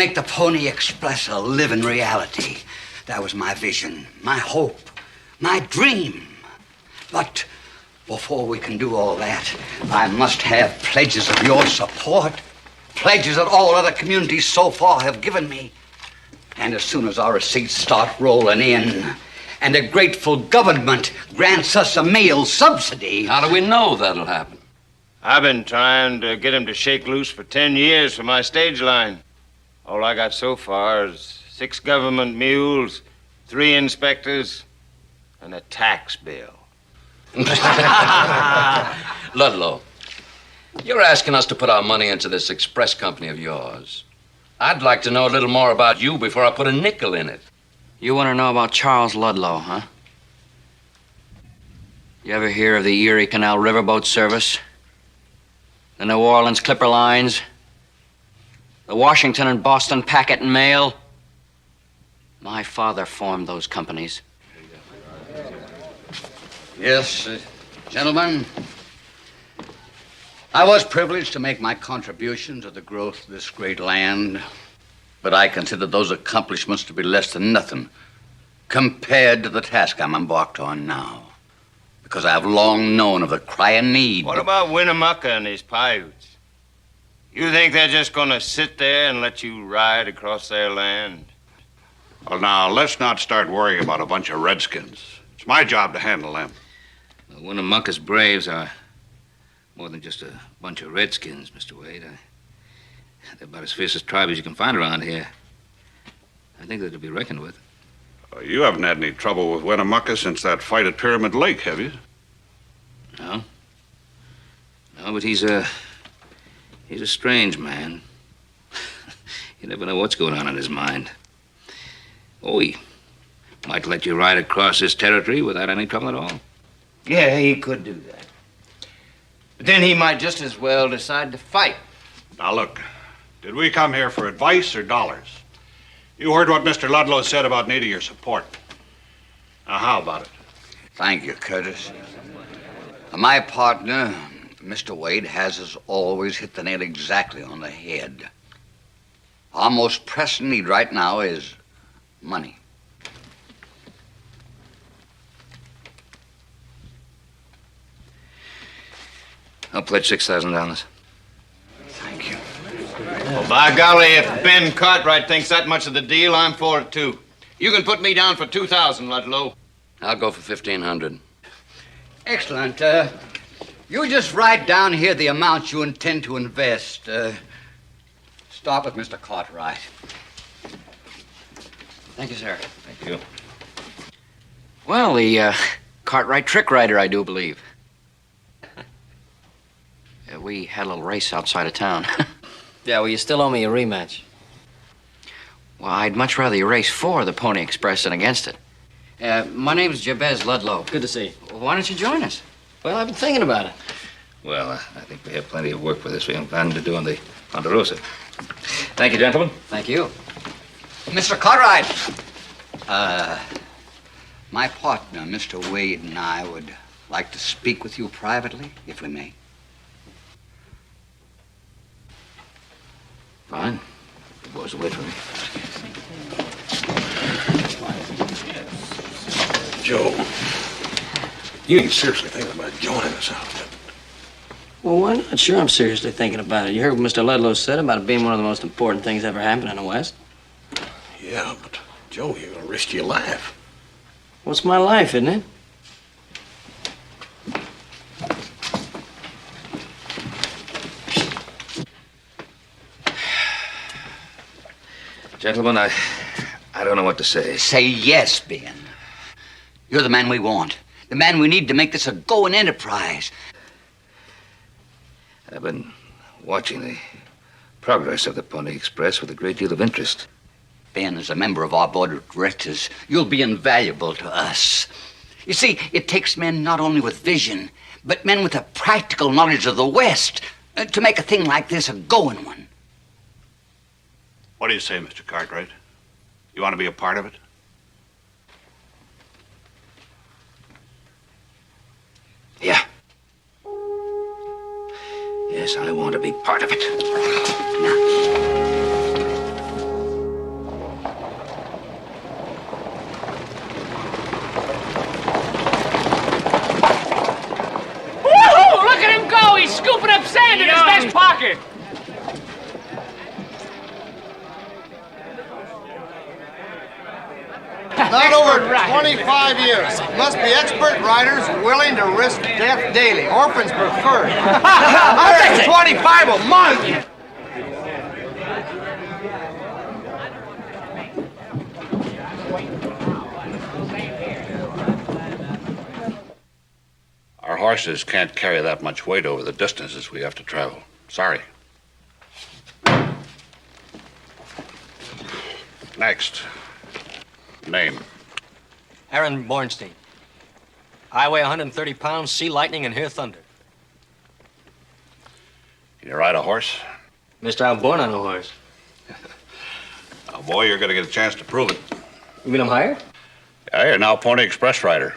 Make the Pony Express a living reality. That was my vision, my hope, my dream. But before we can do all that, I must have pledges of your support, pledges that all other communities so far have given me. And as soon as our receipts start rolling in, and a grateful government grants us a meal subsidy... How do we know that'll happen? I've been trying to get him to shake loose for 10 years for my stage line. All I got so far is 6 government mules, 3 inspectors, and a tax bill. Ludlow, you're asking us to put our money into this express company of yours. I'd like to know a little more about you before I put a nickel in it. You want to know about Charles Ludlow, huh? You ever hear of the Erie Canal Riverboat Service? The New Orleans Clipper Lines? The Washington and Boston Packet and Mail? My father formed those companies. Yes, gentlemen. I was privileged to make my contribution to the growth of this great land, but I consider those accomplishments to be less than nothing compared to the task I'm embarked on now, because I have long known of the crying need. What about Winnemucca and his Paiutes? You think they're just gonna sit there and let you ride across their land? Well, now, let's not start worrying about a bunch of redskins. It's my job to handle them. Well, Winnemucca's braves are more than just a bunch of redskins, Mr. Wade. They're about as fierce a tribe as you can find around here. I think they're to be reckoned with. You haven't had any trouble with Winnemucca since that fight at Pyramid Lake, have you? No. No, but he's a strange man. You never know what's going on in his mind. Oh, he might let you ride across his territory without any trouble at all. Yeah, he could do that. But then he might just as well decide to fight. Now, look, did we come here for advice or dollars? You heard what Mr. Ludlow said about needing your support. Now, how about it? Thank you, Curtis. My partner, Mr. Wade, has, as always, hit the nail exactly on the head. Our most pressing need right now is money. I'll pledge $6,000. Thank you. Well, by golly, if Ben Cartwright thinks that much of the deal, I'm for it, too. You can put me down for $2,000, Ludlow. I'll go for $1,500. Excellent. You just write down here the amount you intend to invest. Start with Mr. Cartwright. Thank you, sir. Thank you. Well, the Cartwright trick rider, I do believe. We had a little race outside of town. Yeah, well, you still owe me a rematch. Well, I'd much rather you race for the Pony Express than against it. My name's Jabez Ludlow. Good to see you. Why don't you join us? Well, I've been thinking about it. Well, I think we have plenty of work for this. We have planning to do on the Ponderosa. Thank you, gentlemen. Thank you. Mr. Cartwright! My partner, Mr. Wade, and I would like to speak with you privately, if we may. Fine. The boys will wait for me. Joe, you ain't seriously thinking about joining us out. Well, why not? Sure, I'm seriously thinking about it. You heard what Mr. Ludlow said about it being one of the most important things ever happened in the West? Yeah, but, Joe, you're gonna risk your life. What's my life, isn't it? Gentlemen, I don't know what to say. Say yes, Ben. You're the man we want. The man we need to make this a going enterprise. I've been watching the progress of the Pony Express with a great deal of interest. Ben, as a member of our board of directors, you'll be invaluable to us. You see, it takes men not only with vision, but men with a practical knowledge of the West to make a thing like this a going one. What do you say, Mr. Cartwright? You want to be a part of it? Yeah. Yes, I want to be part of it. Now, Not over 25 years. Must be expert riders willing to risk death daily. Orphans preferred. 125 a month! Our horses can't carry that much weight over the distances we have to travel. Sorry. Next. Name. Aaron Bornstein. I weigh 130 pounds, see lightning and hear thunder. Can you ride a horse? Mister, I'm born on a horse. Now, boy, you're going to get a chance to prove it. You mean I'm hired? Yeah, you're now Pony Express rider.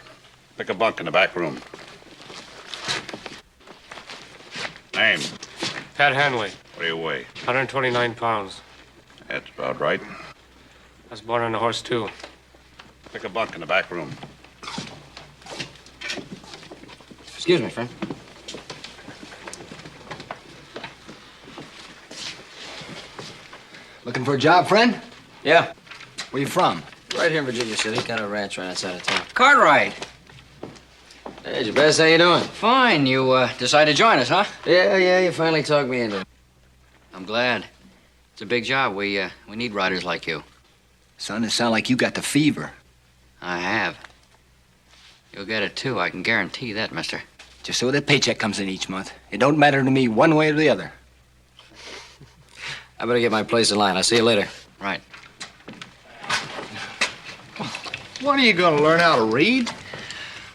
Pick a bunk in the back room. Name? Pat Hanley. What do you weigh? 129 pounds. That's about right. I was born on a horse, too. Pick a bunk in the back room. Excuse me, friend. Looking for a job, friend? Yeah. Where you from? Right here in Virginia City. Got a ranch right outside of town. Cartwright. Hey, Jabez, how you doing? Fine. You decided to join us, huh? Yeah, you finally talked me into it. I'm glad. It's a big job. We need riders like you. Son, it sounds like you got the fever. I have. You'll get it, too. I can guarantee that, mister. Just so that paycheck comes in each month. It don't matter to me one way or the other. I better get my place in line. I'll see you later. Right. When are you going to learn how to read?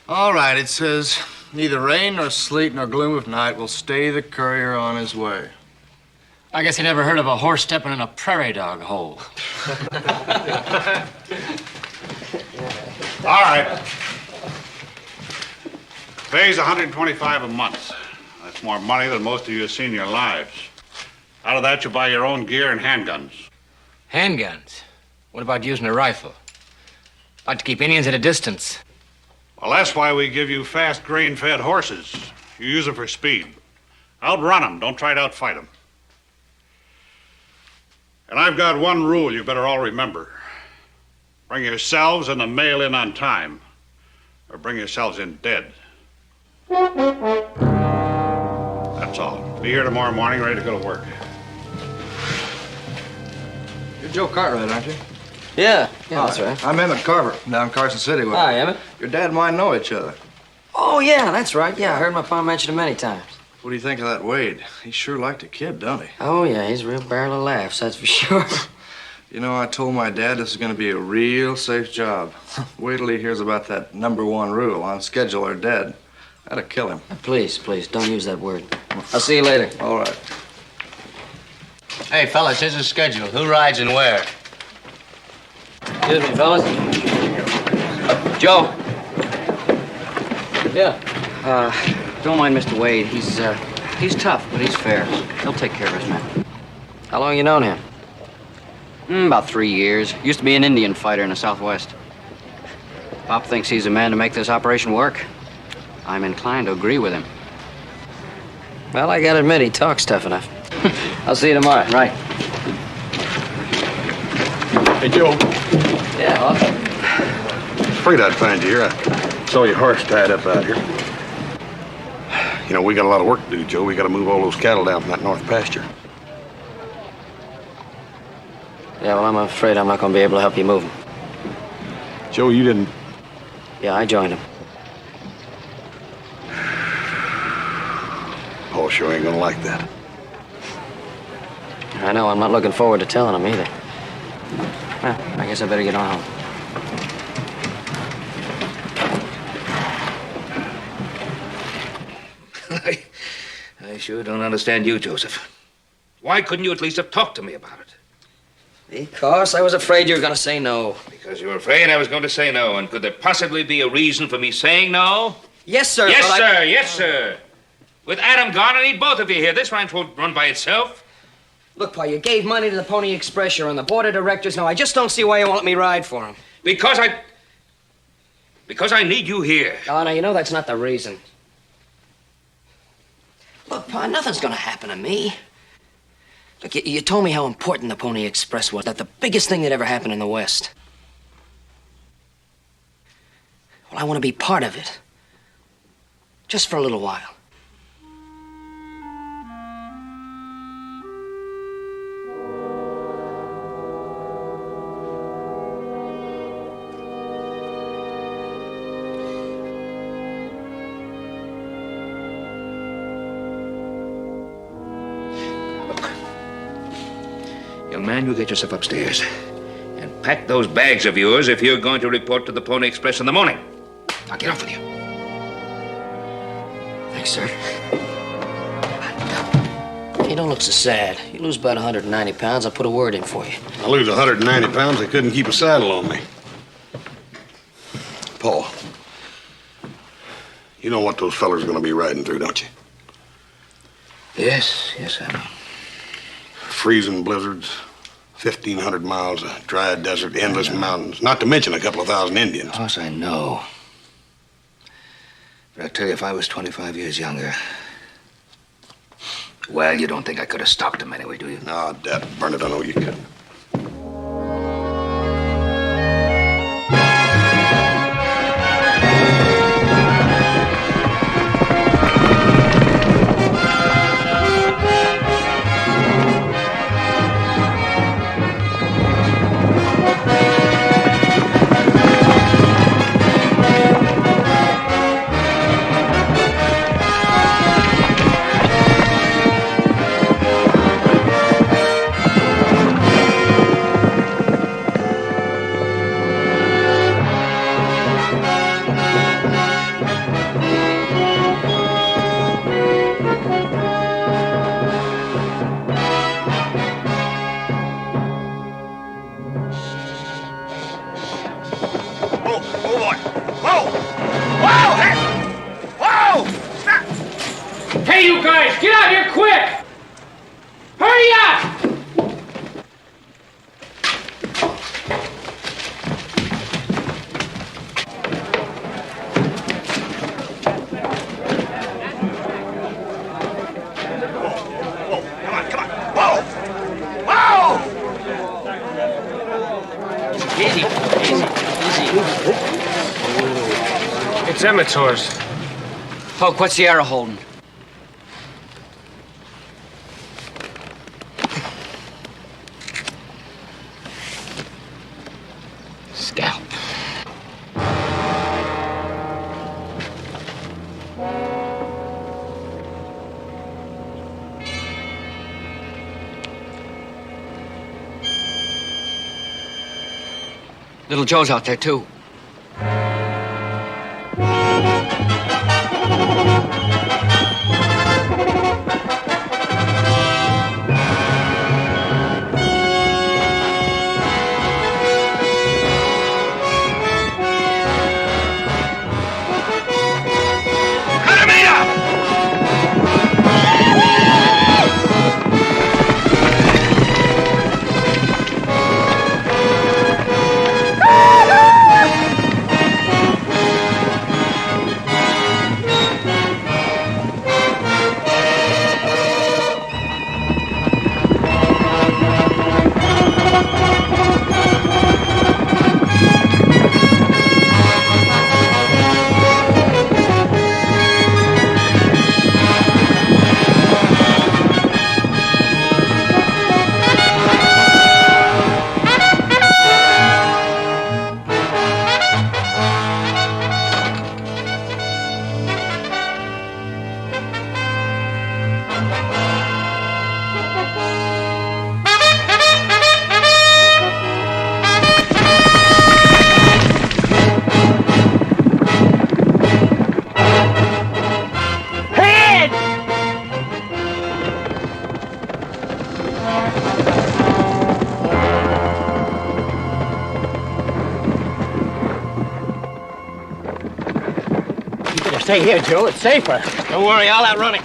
All right, it says, neither rain nor sleet nor gloom of night will stay the courier on his way. I guess you never heard of a horse stepping in a prairie dog hole. All right. Pays $125 a month. That's more money than most of you have seen in your lives. Out of that, you buy your own gear and handguns. Handguns? What about using a rifle? Like to keep Indians at a distance. Well, that's why we give you fast, grain-fed horses. You use them for speed. Outrun them. Don't try to outfight them. And I've got one rule you better all remember. Bring yourselves and the mail in on time, or bring yourselves in dead. That's all. Be here tomorrow morning, ready to go to work. You're Joe Cartwright, aren't you? Yeah, that's right. I'm Emmett Carver, down Carson City way. Hi, Emmett. Your dad and mine know each other. Oh, yeah, that's right. Yeah, I heard my pa mention it many times. What do you think of that Wade? He sure liked a kid, don't he? Oh, yeah, he's a real barrel of laughs, that's for sure. You know, I told my dad this is going to be a real safe job. Wait till he hears about that #1 rule, on schedule or dead. That'll kill him. Please, don't use that word. I'll see you later. All right. Hey, fellas, here's the schedule. Who rides and where? Excuse me, fellas. Joe. Yeah. Don't mind Mr. Wade. He's tough, but he's fair. He'll take care of his men. How long you known him? About 3 years. Used to be an Indian fighter in the Southwest. Pop thinks he's the man to make this operation work. I'm inclined to agree with him. Well, I gotta admit, he talks tough enough. I'll see you tomorrow. Right. Hey, Joe. Yeah, well. Afraid I'd find you here. I saw your horse tied up out here. You know, we got a lot of work to do, Joe. We got to move all those cattle down from that north pasture. Yeah, well, I'm afraid I'm not gonna be able to help you move him. Joe, you didn't... Yeah, I joined him. Paul sure ain't gonna like that. I know, I'm not looking forward to telling him either. Well, I guess I better get on home. I sure don't understand you, Joseph. Why couldn't you at least have talked to me about it? Because I was afraid you were gonna say no. Because you were afraid I was going to say no, and could there possibly be a reason for me saying no? Yes, sir. Yes, but sir. Yes, sir. With Adam gone, I need both of you here. This ranch won't run by itself. Look, Pa, you gave money to the Pony Express. You're on the board of directors now. I just don't see why you won't let me ride for him. Because I need you here. Oh, now, you know that's not the reason. Look, Pa, nothing's gonna happen to me. Look, you told me how important the Pony Express was. That the biggest thing that ever happened in the West. Well, I want to be part of it. Just for a little while. Young man, you get yourself upstairs. And pack those bags of yours if you're going to report to the Pony Express in the morning. Now get off with you. Thanks, sir. You don't look so sad. You lose about 190 pounds, I'll put a word in for you. I lose 190 pounds, I couldn't keep a saddle on me. Paul, you know what those fellers are going to be riding through, don't you? Yes, I know. Freezing blizzards, 1,500 miles of dry desert, endless mountains, not to mention a couple of thousand Indians. Of course I know. But I tell you, if I was 25 years younger... Well, you don't think I could have stopped them anyway, do you? No, Dad, burn it, I know you could. Hey, you guys, get out here quick! Hurry up! Easy. It's Emmett's horse. Poke, what's the arrow holding? Scalp. Little Joe's out there, too. Stay here, Joe. It's safer. Don't worry, I'll outrun it.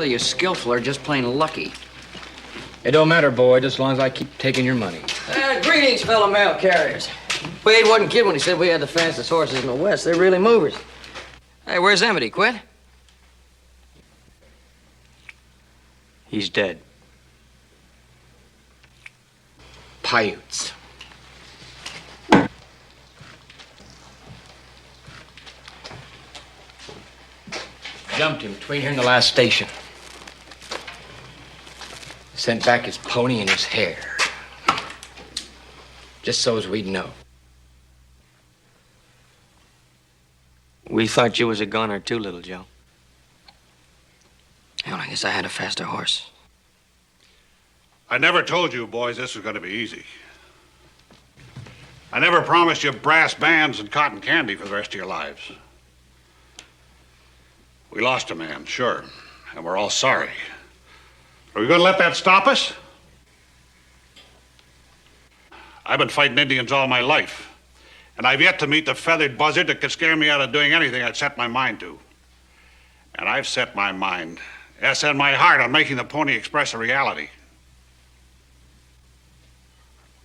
whether you're skillful or just plain lucky. It don't matter, boy, just as long as I keep taking your money. Greetings, fellow mail carriers. Wade wasn't kidding when he said we had the fastest horses in the West. They're really movers. Hey, where's Emmett? He quit? He's dead. Paiutes. Jumped him between here and the last station. Sent back his pony and his hair. Just so as we'd know. We thought you was a goner too, little Joe. Hell, I guess I had a faster horse. I never told you boys this was going to be easy. I never promised you brass bands and cotton candy for the rest of your lives. We lost a man, sure, and we're all sorry. Are we going to let that stop us? I've been fighting Indians all my life, and I've yet to meet the feathered buzzard that could scare me out of doing anything I'd set my mind to. And I've set my mind, yes, and my heart on making the Pony Express a reality.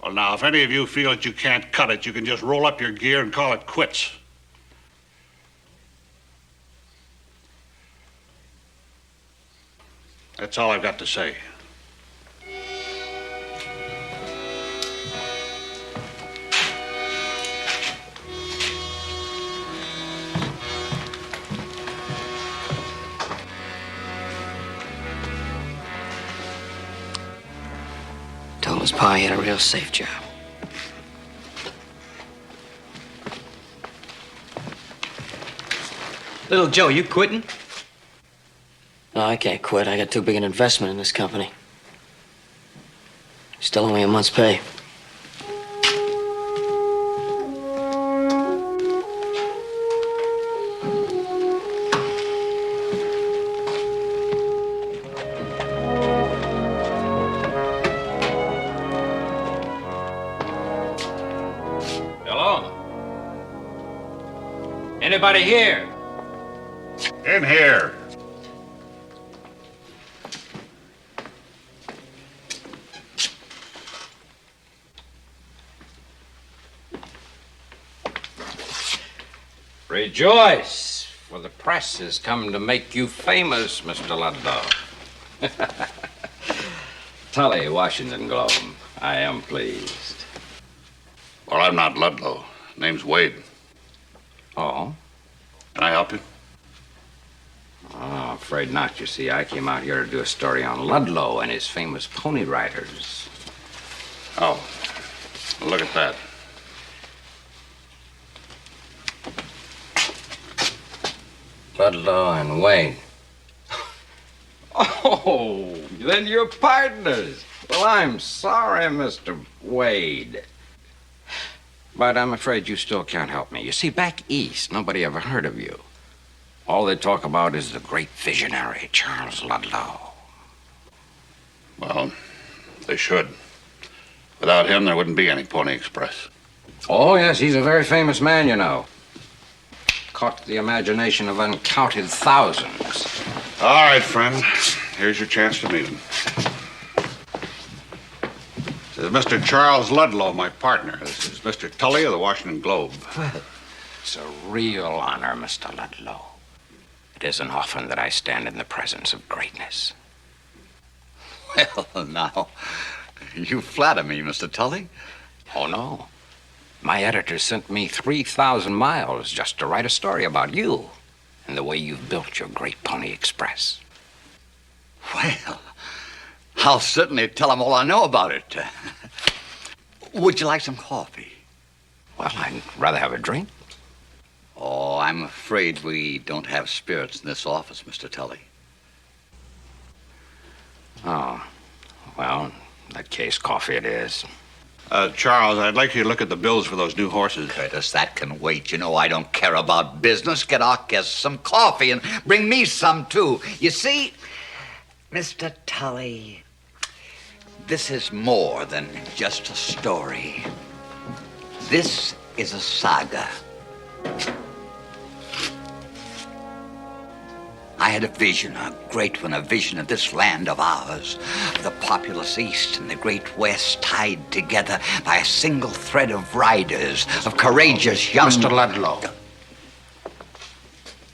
Well, now, if any of you feel that you can't cut it, you can just roll up your gear and call it quits. That's all I've got to say. Told his pa he had a real safe job. Little Joe, you quitting? No, I can't quit. I got too big an investment in this company. Still owe me a month's pay. Hello? Anybody here? In here. Rejoice, for the press has come to make you famous, Mr. Ludlow. Tully, Washington Globe. I am pleased. Well, I'm not Ludlow. Name's Wade. Oh? Can I help you? Oh, afraid not. You see, I came out here to do a story on Ludlow and his famous pony riders. Oh, look at that. Ludlow and Wade. Oh, then you're partners. Well, I'm sorry, Mr. Wade. But I'm afraid you still can't help me. You see, back east, nobody ever heard of you. All they talk about is the great visionary, Charles Ludlow. Well, they should. Without him, there wouldn't be any Pony Express. Oh, yes, he's a very famous man, you know. Caught the imagination of uncounted thousands. All right, friend. Here's your chance to meet him. This is Mr. Charles Ludlow, my partner. This is Mr. Tully of the Washington Globe. Well, it's a real honor, Mr. Ludlow. It isn't often that I stand in the presence of greatness. Well, now, you flatter me, Mr. Tully. Oh, no. My editor sent me 3,000 miles just to write a story about you and the way you've built your great Pony Express. Well, I'll certainly tell him all I know about it. Would you like some coffee? Well, I'd rather have a drink. Oh, I'm afraid we don't have spirits in this office, Mr. Tully. Oh, well, in that case, coffee it is. Charles, I'd like you to look at the bills for those new horses. Curtis, that can wait. You know I don't care about business. Get Arquez some coffee and bring me some, too. You see, Mr. Tully, this is more than just a story. This is a I had a vision, a great one, a vision of this land of ours, the populous East and the great West tied together by a single thread of riders, of courageous young... Mr. Ludlow.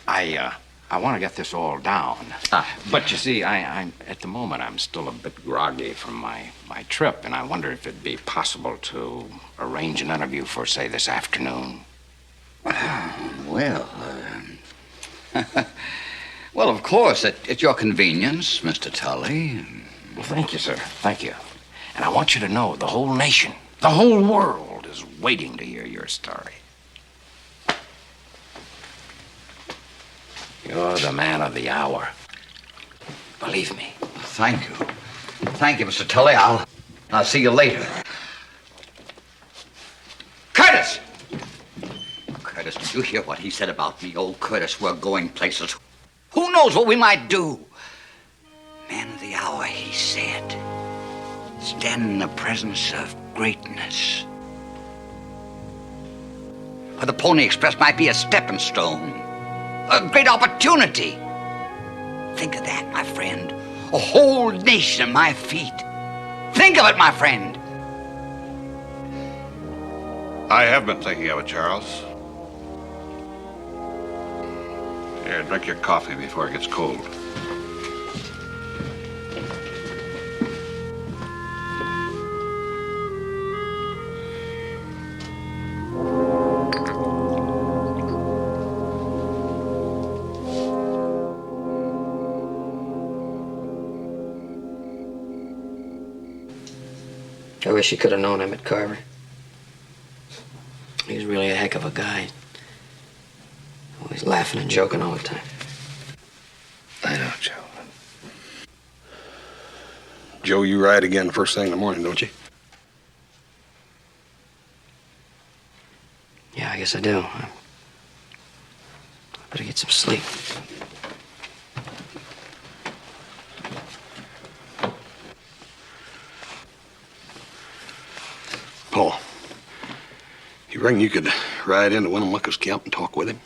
I want to get this all down. But you see, I'm at the moment, I'm still a bit groggy from my trip, and I wonder if it'd be possible to arrange an interview for, say, this afternoon. Well, well, of course, at your convenience, Mr. Tully. Well, thank you, sir. Thank you. And I want you to know the whole nation, the whole world is waiting to hear your story. You're the man of the hour. Believe me. Thank you. Thank you, Mr. Tully. I'll see you later. Curtis! Curtis, did you hear what he said about me? Oh, Curtis, we're going places. Who knows what we might do? Man of the hour, he said. Stand in the presence of greatness. For the Pony Express might be a stepping stone. A great opportunity. Think of that, my friend. A whole nation at my feet. Think of it, my friend. I have been thinking of it, Charles. Here, drink your coffee before it gets cold. I wish you could have known Emmett Carver. He was really a heck of a guy. Always laughing and joking all the time. I know, Joe. Joe, you ride again first thing in the morning, don't you? Yeah, I guess I do. I better get some sleep. Paul, you reckon you could ride into Winnemucca's camp and talk with him?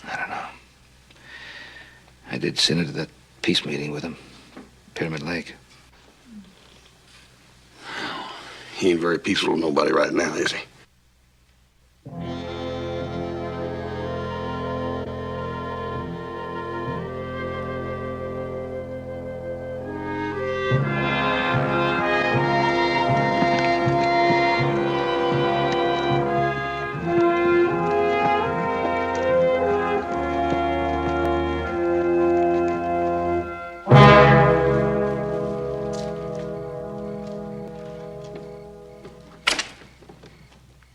I don't know. I did sit into that peace meeting with him, Pyramid Lake. He ain't very peaceful to nobody right now, is he?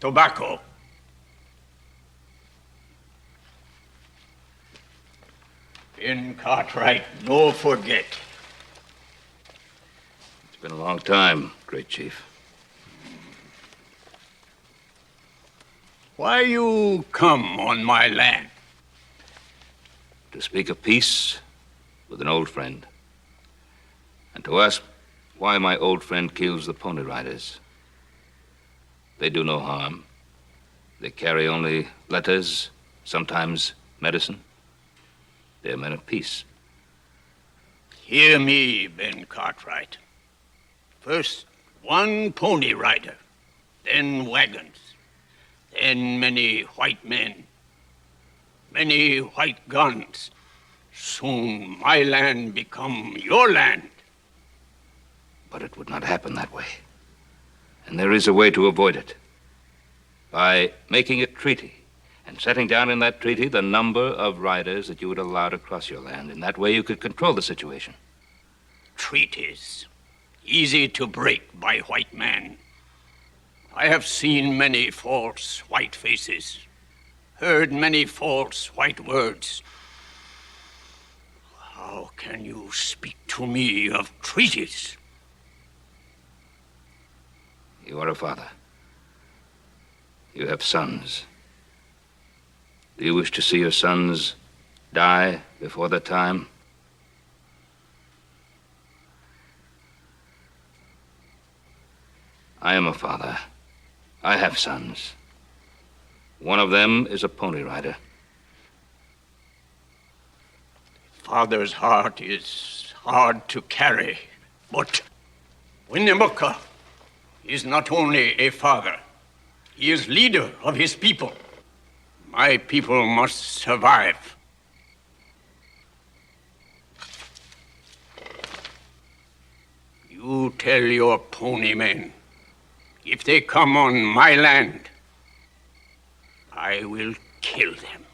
Tobacco. In Cartwright, no forget. It's been a long time, great chief. Why you come on my land? To speak of peace with an old friend. And to ask why my old friend kills the Pony Riders. They do no harm. They carry only letters, sometimes medicine. They're men of peace. Hear me, Ben Cartwright. First, one pony rider, then wagons, then many white men, many white guns. Soon my land become your land. But it would not happen that way. And there is a way to avoid it. By making a treaty and setting down in that treaty the number of riders that you would allow to cross your land. In that way, you could control the situation. Treaties, easy to break by white men. I have seen many false white faces, heard many false white words. How can you speak to me of treaties? You are a father. You have sons. Do you wish to see your sons die before their time? I am a father. I have sons. One of them is a pony rider. father's heart is hard to carry, but Winnemucca is not only a father, he is leader of his people. My people must survive. You tell your pony men, if they come on my land, I will kill them.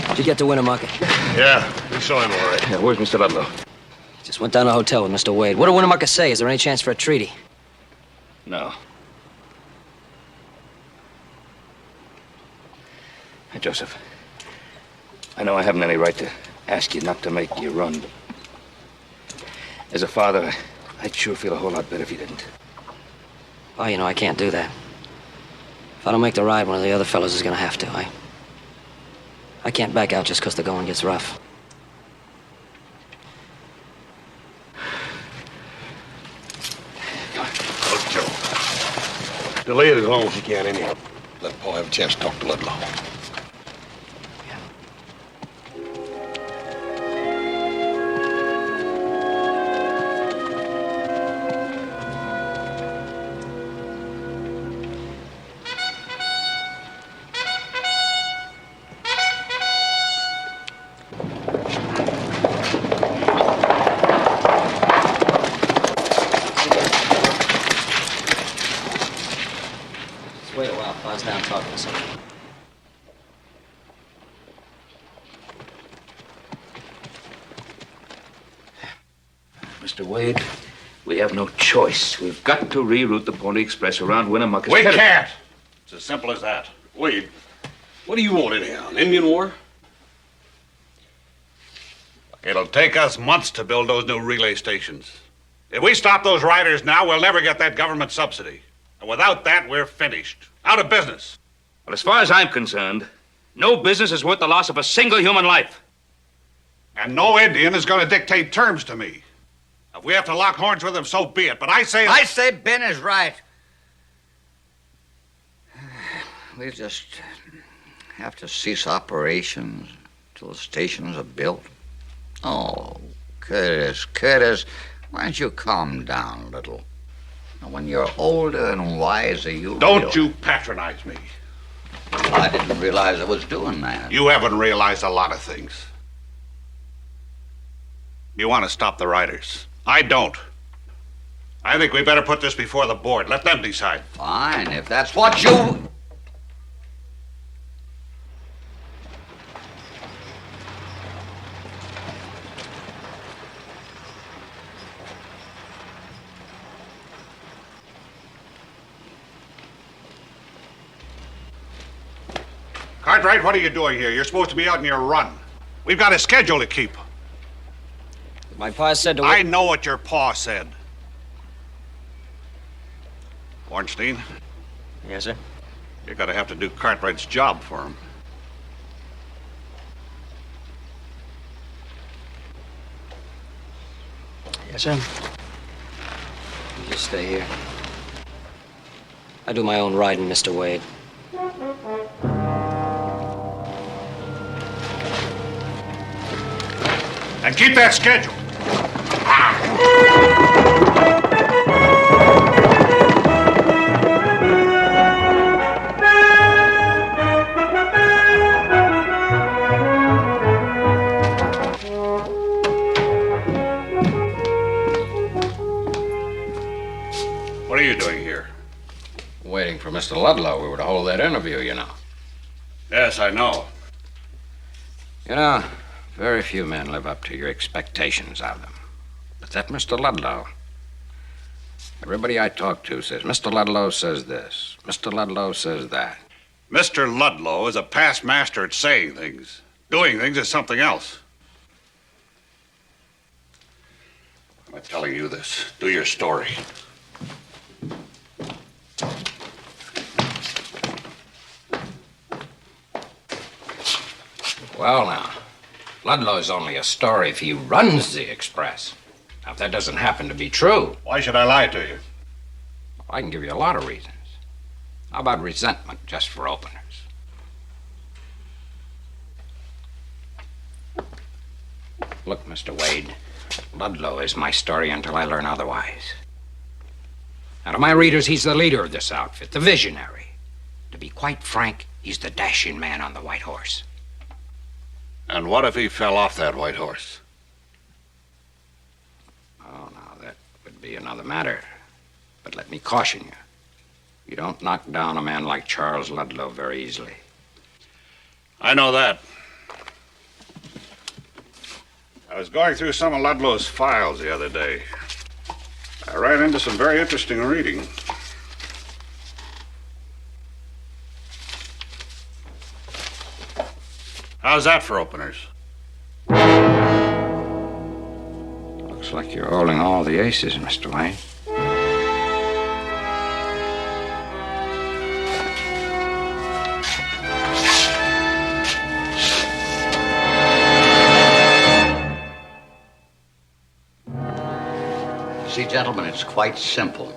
Did you get to Winnemucca? Yeah, we saw him all right. Yeah, where's Mr. Ludlow? Just went down to the hotel with Mr. Wade. What did Winnemucca say? Is there any chance for a treaty? No. Hey, Joseph. I know I haven't any right to ask you not to make you run, but as a father, I'd sure feel a whole lot better if you didn't. Well, you know, I can't do that. If I don't make the ride, one of the other fellows is gonna have to. I can't back out just because the going gets rough. Oh, Joe. Delay it as long as you can, anyhow. Let Paul have a chance to talk to Ludlow. Wait a while. I was down talking to someone. Mr. Wade, we have no choice. We've got to reroute the Pony Express around Winnemucca. We can't. It's as simple as that. Wade, what do you want anyhow? An Indian war? It'll take us months to build those new relay stations. If we stop those riders now, we'll never get that government subsidy. And without that, we're finished. Out of business. Well, as far as I'm concerned, no business is worth the loss of a single human life. And no Indian is going to dictate terms to me. If we have to lock horns with them, so be it. But I say Ben is right. We just have to cease operations till the stations are built. Oh, Curtis, why don't you calm down a little? Now, when you're older and wiser, you... Don't you patronize me. I didn't realize I was doing that. You haven't realized a lot of things. You want to stop the riders. I don't. I think we better put this before the board. Let them decide. Fine, if that's what you... Cartwright, what are you doing here? You're supposed to be out on your run. We've got a schedule to keep. My pa said to... I know what your pa said. Ornstein? Yes, sir? You're gonna have to do Cartwright's job for him. Yes, sir. You just stay here. I do my own riding, Mr. Wade. And keep that schedule. What are you doing here? Waiting for Mr. Ludlow. We were to hold that interview, you know. Yes, I know. You know, very few men live up to your expectations of them. But that Mr. Ludlow, everybody I talk to says, Mr. Ludlow says this, Mr. Ludlow says that. Mr. Ludlow is a past master at saying things. Doing things is something else. by telling you this. Do your story. Well, now, Ludlow's only a story if he runs the Express. Now, if that doesn't happen to be true... Why should I lie to you? I can give you a lot of reasons. How about resentment, just for openers? Look, Mr. Wade, Ludlow is my story until I learn otherwise. Now, to my readers, he's the leader of this outfit, the visionary. To be quite frank, he's the dashing man on the white horse. And what if he fell off that white horse? Oh, now, that would be another matter. But let me caution you. You don't knock down a man like Charles Ludlow very easily. I know that. I was going through some of Ludlow's files the other day. I ran into some very interesting reading. How's that for openers? Looks like you're holding all the aces, Mr. Wayne. See, gentlemen, it's quite simple.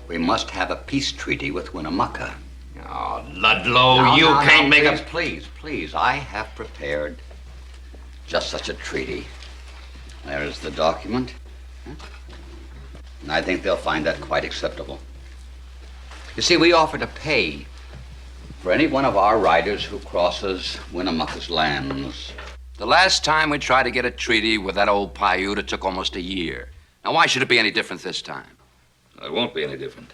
We must have a peace treaty with Winnemucca. Oh, Ludlow, you can't make a... Please, I have prepared just such a treaty. There is the document. And I think they'll find that quite acceptable. You see, we offer to pay for any one of our riders who crosses Winnemucca's lands. The last time we tried to get a treaty with that old Paiute, it took almost a year. Now, why should it be any different this time? It won't be any different.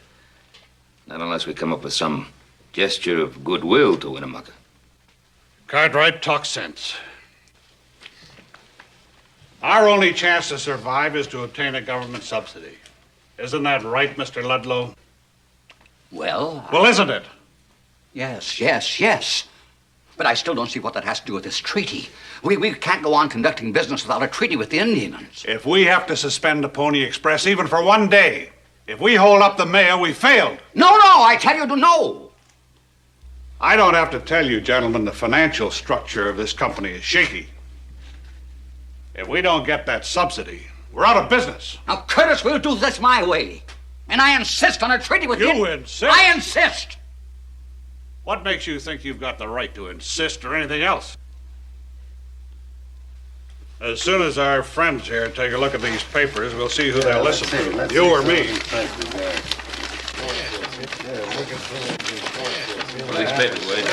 Not unless we come up with some gesture of goodwill to Winnemucca. Cartwright, talk sense. Our only chance to survive is to obtain a government subsidy. Isn't that right, Mr. Ludlow? Well, isn't it? Yes. But I still don't see what that has to do with this treaty. We can't go on conducting business without a treaty with the Indians. If we have to suspend the Pony Express even for one day, if we hold up the mail, we failed. No, I tell you to no. I don't have to tell you, gentlemen, the financial structure of this company is shaky. If we don't get that subsidy, we're out of business. Now, Curtis, we'll do this my way. And I insist on a treaty with you. You insist? I insist. What makes you think you've got the right to insist or anything else? As soon as our friends here take a look at these papers, we'll see who they'll listen to, you or me. What are these papers, Wade?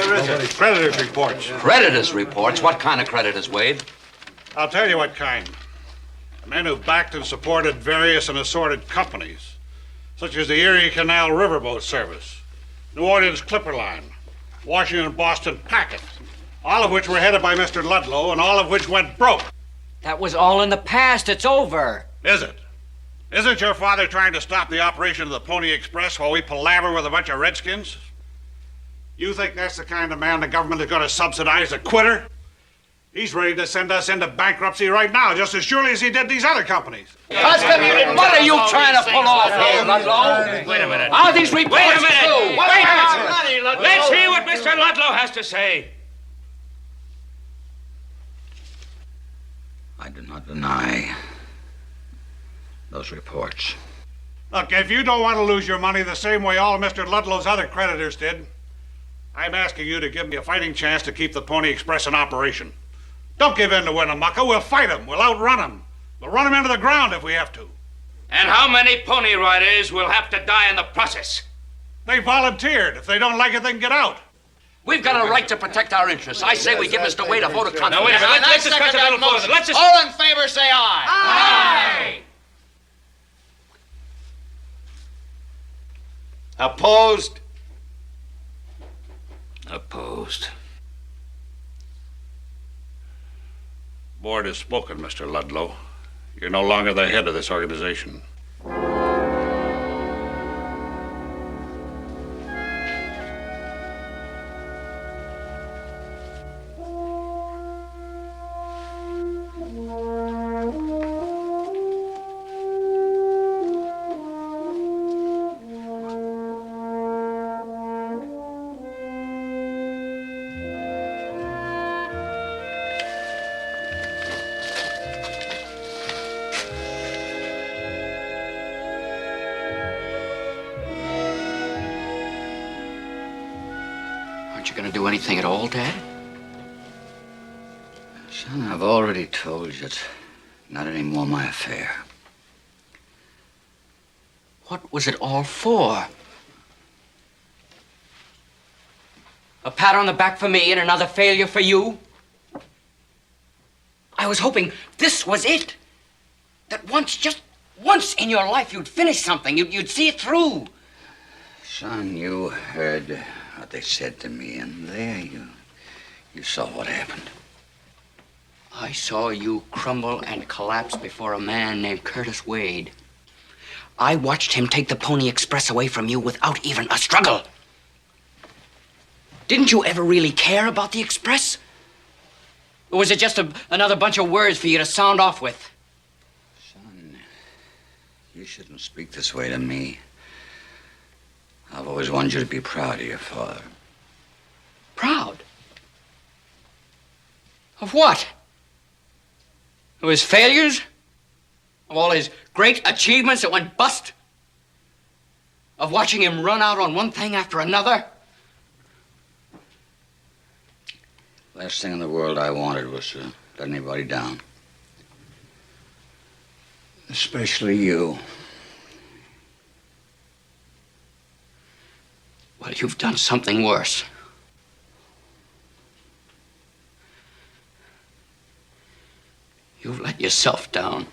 Creditors' reports. Creditors' reports? What kind of creditors, Wade? I'll tell you what kind. The men who backed and supported various and assorted companies, such as the Erie Canal Riverboat Service, New Orleans Clipper Line, Washington and Boston Packet, all of which were headed by Mr. Ludlow and all of which went broke. That was all in the past. It's over. Is it? Isn't your father trying to stop the operation of the Pony Express while we palaver with a bunch of redskins? You think that's the kind of man the government is going to subsidize, a quitter? He's ready to send us into bankruptcy right now, just as surely as he did these other companies. What are you trying to pull off here, Ludlow? Wait a minute. Are these reports Wait a minute. true? Wait a minute. Let's hear what Mr. Ludlow has to say. I do not deny those reports. Look, if you don't want to lose your money the same way all of Mr. Ludlow's other creditors did, I'm asking you to give me a fighting chance to keep the Pony Express in operation. Don't give in to Winnemucca. We'll fight him. We'll outrun him. We'll run him into the ground if we have to. And how many pony riders will have to die in the process? They volunteered. If they don't like it, they can get out. We've got a right to protect our interests. I say we give Mr. Wade a vote of confidence. Now, wait a minute. Let's discuss it a little further. Let's just... All in favor, say aye. Aye! Opposed? Opposed. Board has spoken, Mr. Ludlow. You're no longer the head of this organization. Aren't you going to do anything at all, Dad? Son, I've already told you it's not any more my affair. What was it all for? A pat on the back for me and another failure for you? I was hoping this was it. That once, just once in your life, you'd finish something. You'd see it through. Son, you heard what they said to me, and there you saw what happened. I saw you crumble and collapse before a man named Curtis Wade. I watched him take the Pony Express away from you without even a struggle. Didn't you ever really care about the Express? Or was it just another bunch of words for you to sound off with? Son, you shouldn't speak this way to me. I've always wanted you to be proud of your father. Proud? Of what? Of his failures? Of all his great achievements that went bust? Of watching him run out on one thing after another? Last thing in the world I wanted was to let anybody down. Especially you. Well, you've done something worse. You've let yourself down.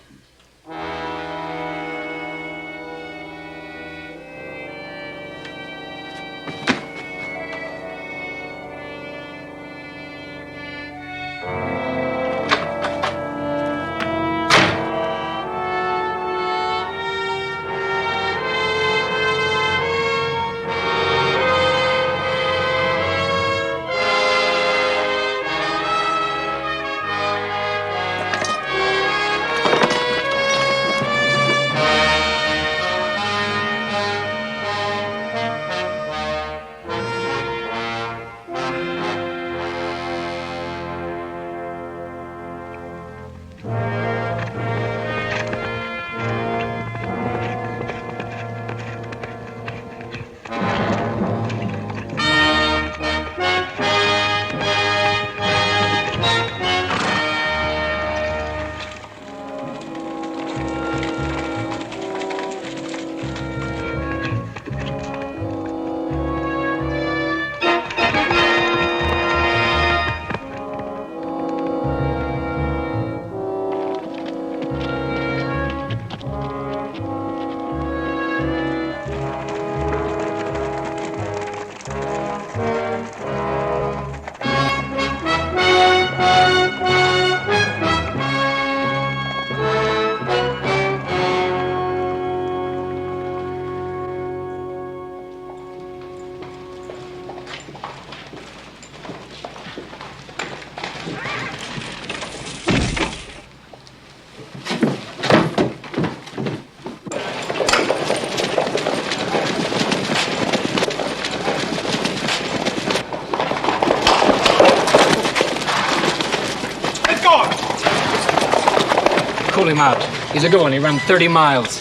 Pull him out. He's a going. He ran 30 miles.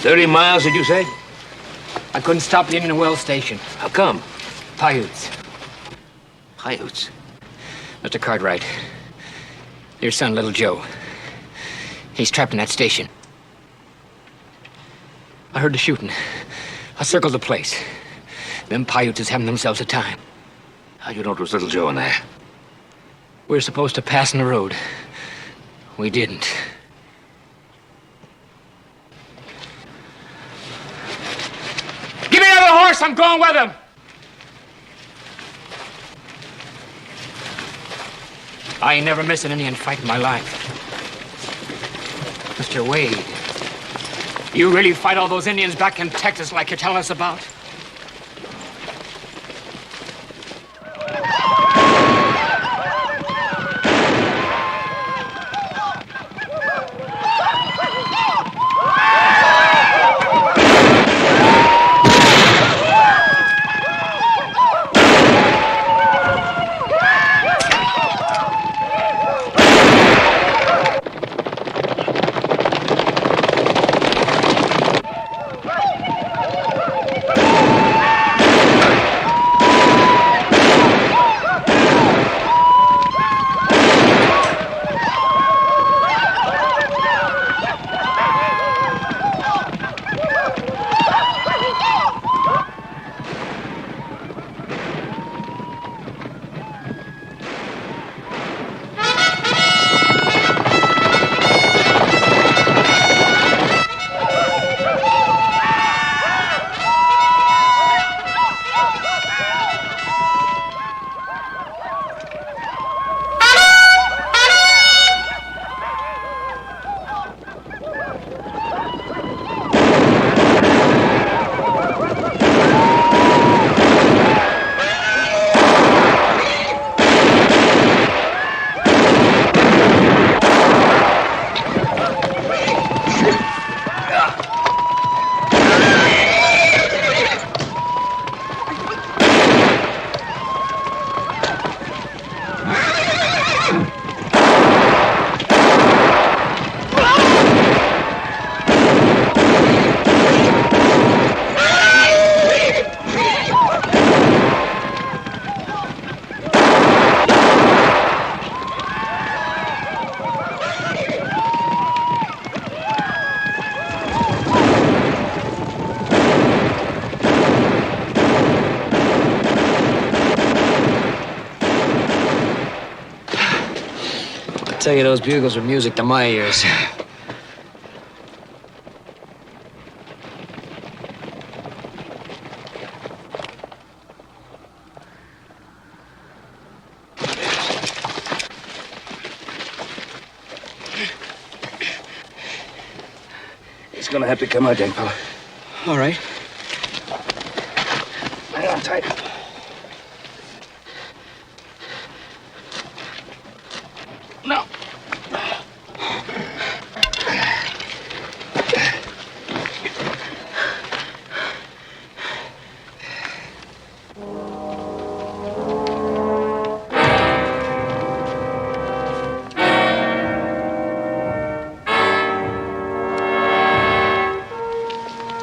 30 miles, did you say? I couldn't stop the Indian Well station. How come? Paiutes. Paiutes? Mr. Cartwright. Your son, little Joe. He's trapped in that station. I heard the shooting. I circled the place. Them Paiutes is having themselves a time. How'd you know it was little Joe in there? We were supposed to pass in the road. We didn't. Give me another horse! I'm going with him! I ain't never missed an Indian fight in my life. Mr. Wade, you really fight all those Indians back in Texas like you're telling us about? tell you, those bugles were music to my ears. It's gonna have to come out, young fella. All right. Hang on tight. No.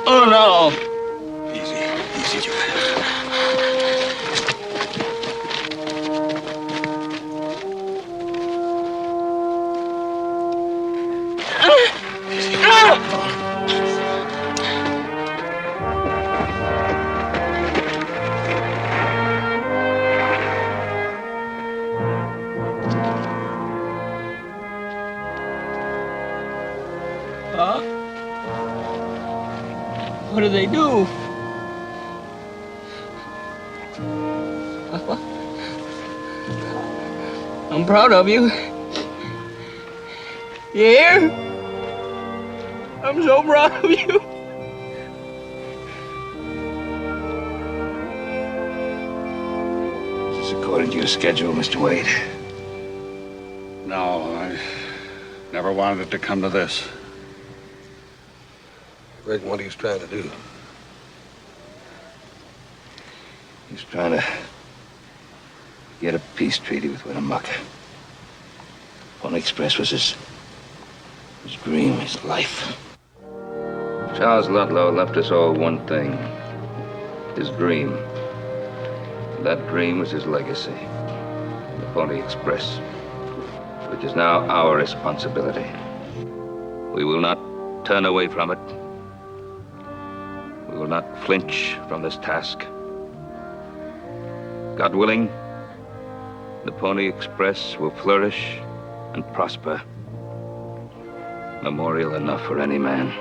Oh, no. Easy, Joe. Huh? What do they do? I'm proud of you. You hear? I'm so proud of you. This is according to your schedule, Mr. Wade. No, I never wanted it to come to this. Reckon what he was trying to do. He's trying to get a peace treaty with Winnemucca. Pony Express was his dream, his life. Charles Ludlow left us all one thing. His dream. That dream was his legacy. The Pony Express, which is now our responsibility. We will not turn away from it. We will not flinch from this task. God willing, the Pony Express will flourish and prosper. Memorial enough for any man.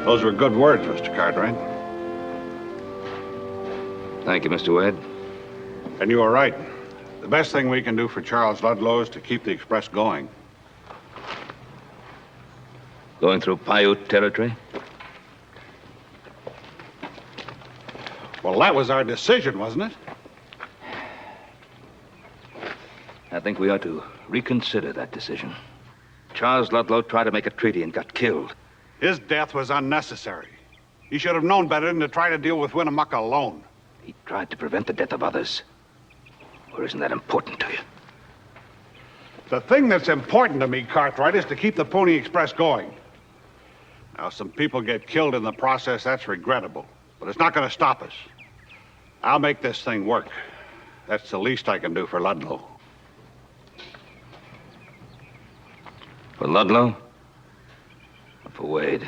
Those were good words, Mr. Cartwright. Thank you, Mr. Wade. And you were right. The best thing we can do for Charles Ludlow is to keep the Express going. Going through Paiute territory? Well, that was our decision, wasn't it? I think we ought to reconsider that decision. Charles Ludlow tried to make a treaty and got killed. His death was unnecessary. He should have known better than to try to deal with Winnemucca alone. He tried to prevent the death of others. Or isn't that important to you? The thing that's important to me, Cartwright, is to keep the Pony Express going. Now, some people get killed in the process, that's regrettable. But it's not going to stop us. I'll make this thing work. That's the least I can do for Ludlow. For Ludlow? Or for Wade?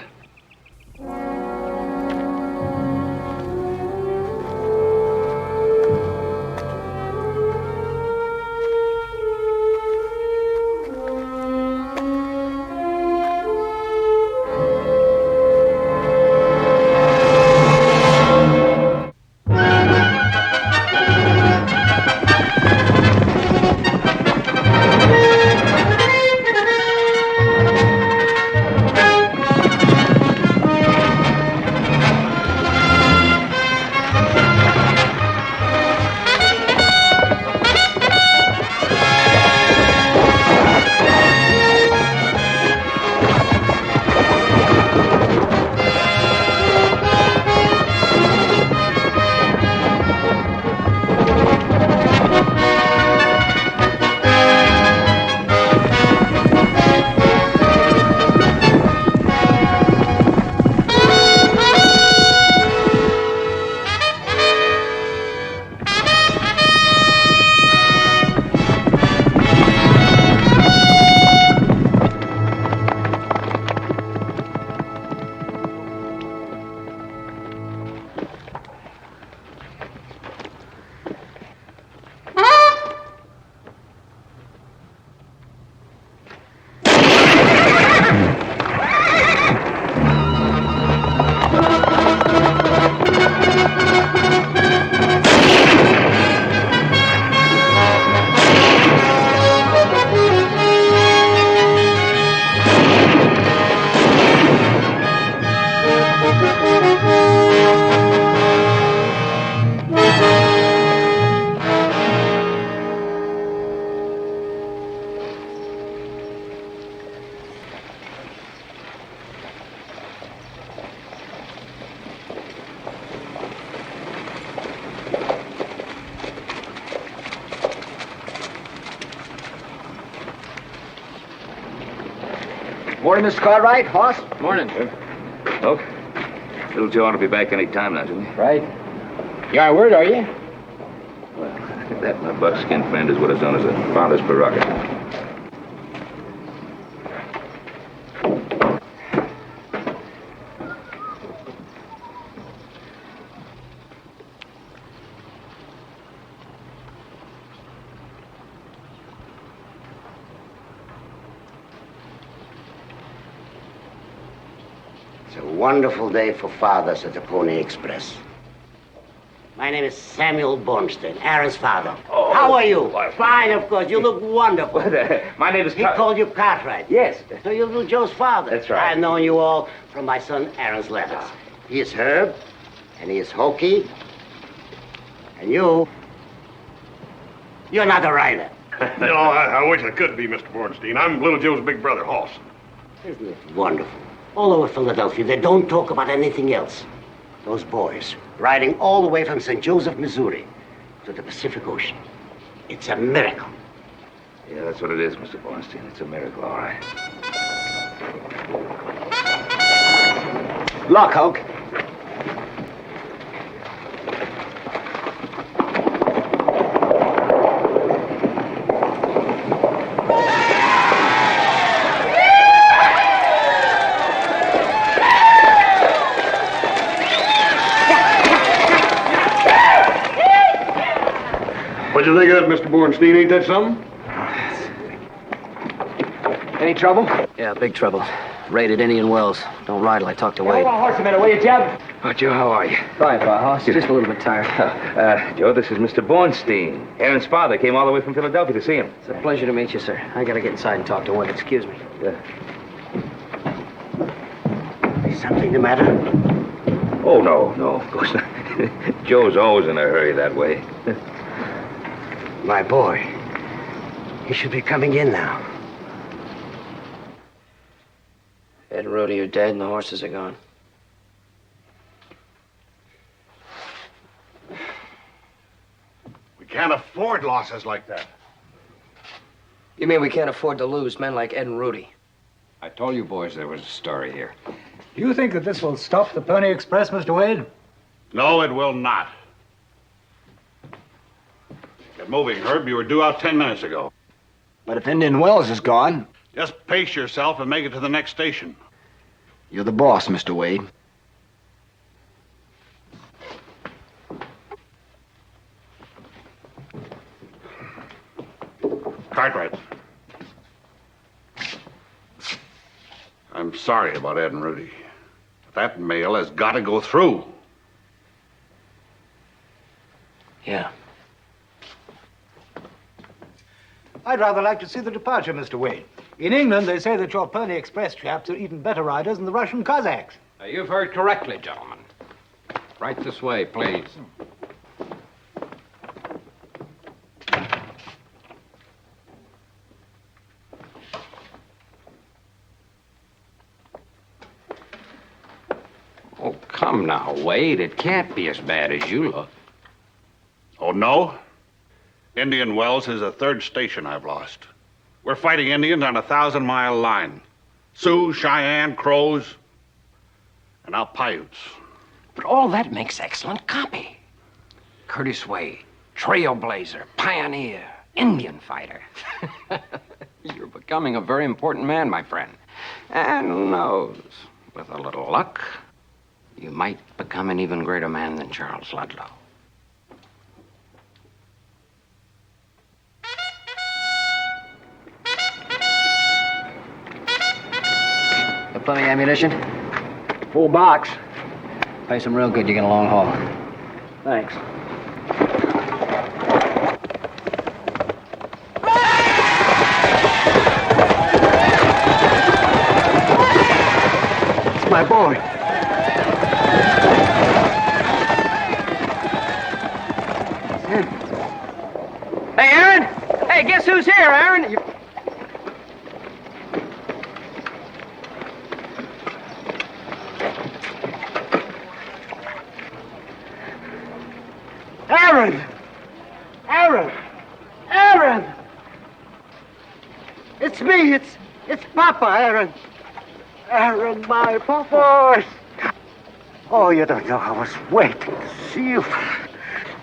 Morning, Mr. Cartwright. Hoss. Morning. Look, little Joe ought to be back any time now, didn't he? Right. You aren't worried, are you? Well, that my buckskin friend is what is known as a father's prerogative. It's a wonderful day for fathers at the Pony Express. My name is Samuel Bornstein, Aaron's father. Oh. How are you? Fine, of course. You look wonderful. My name is... He called you Cartwright. Yes. So you're little Joe's father. That's right. I've known you all from my son Aaron's letters. He is Herb, and he is Hokey. And you're not a rider. No, I wish I could be, Mr. Bornstein. I'm little Joe's big brother, Hoss. Isn't it wonderful? All over Philadelphia, they don't talk about anything else. Those boys riding all the way from St. Joseph, Missouri to the Pacific Ocean. It's a miracle. Yeah, that's what it is, Mr. Bornstein. It's a miracle, all right. Luck, Hulk. What'd you think of that, Mr. Bornstein? Ain't that something? Any trouble? Yeah, big trouble. Raided Indian Wells. Don't ride till I talk to Wade. Hold on, horse a minute, will you, Jeb? Oh, Joe, how are you? Fine, Hoss. Just a little bit tired. Joe, this is Mr. Bornstein. Aaron's father came all the way from Philadelphia to see him. It's a pleasure to meet you, sir. I gotta get inside and talk to Wade. Excuse me. Yeah. Is something the matter? Oh, no, of course not. Joe's always in a hurry that way. My boy. He should be coming in now. Ed and Rudy are dead and the horses are gone. We can't afford losses like that. You mean we can't afford to lose men like Ed and Rudy? I told you boys there was a story here. Do you think that this will stop the Pony Express, Mr. Wade? No, it will not. Get moving, Herb. You were due out 10 minutes ago. But if Indian Wells is gone... Just pace yourself and make it to the next station. You're the boss, Mr. Wade. Cartwright. I'm sorry about Ed and Rudy. That mail has got to go through. Yeah. I'd rather like to see the departure, Mr. Wade. In England, they say that your Pony Express chaps are even better riders than the Russian Cossacks. You've heard correctly, gentlemen. Right this way, please. Oh, come now, Wade. It can't be as bad as you look. Oh, no? Indian Wells is the third station I've lost. We're fighting Indians on a 1,000-mile line. Sioux, Cheyenne, Crows, and now Paiutes. But all that makes excellent copy. Curtis Wade, trailblazer, pioneer, Indian fighter. You're becoming a very important man, my friend. And who knows, with a little luck, you might become an even greater man than Charles Ludlow. Got plenty of ammunition? Full box. Pay some real good, you get a long haul. Thanks. It's my boy. Hey, Aaron! Hey, guess who's here, Aaron? Aaron! Aaron! Aaron! It's me. It's Papa, Aaron. Aaron, my boy. Oh, you don't know I was waiting to see you.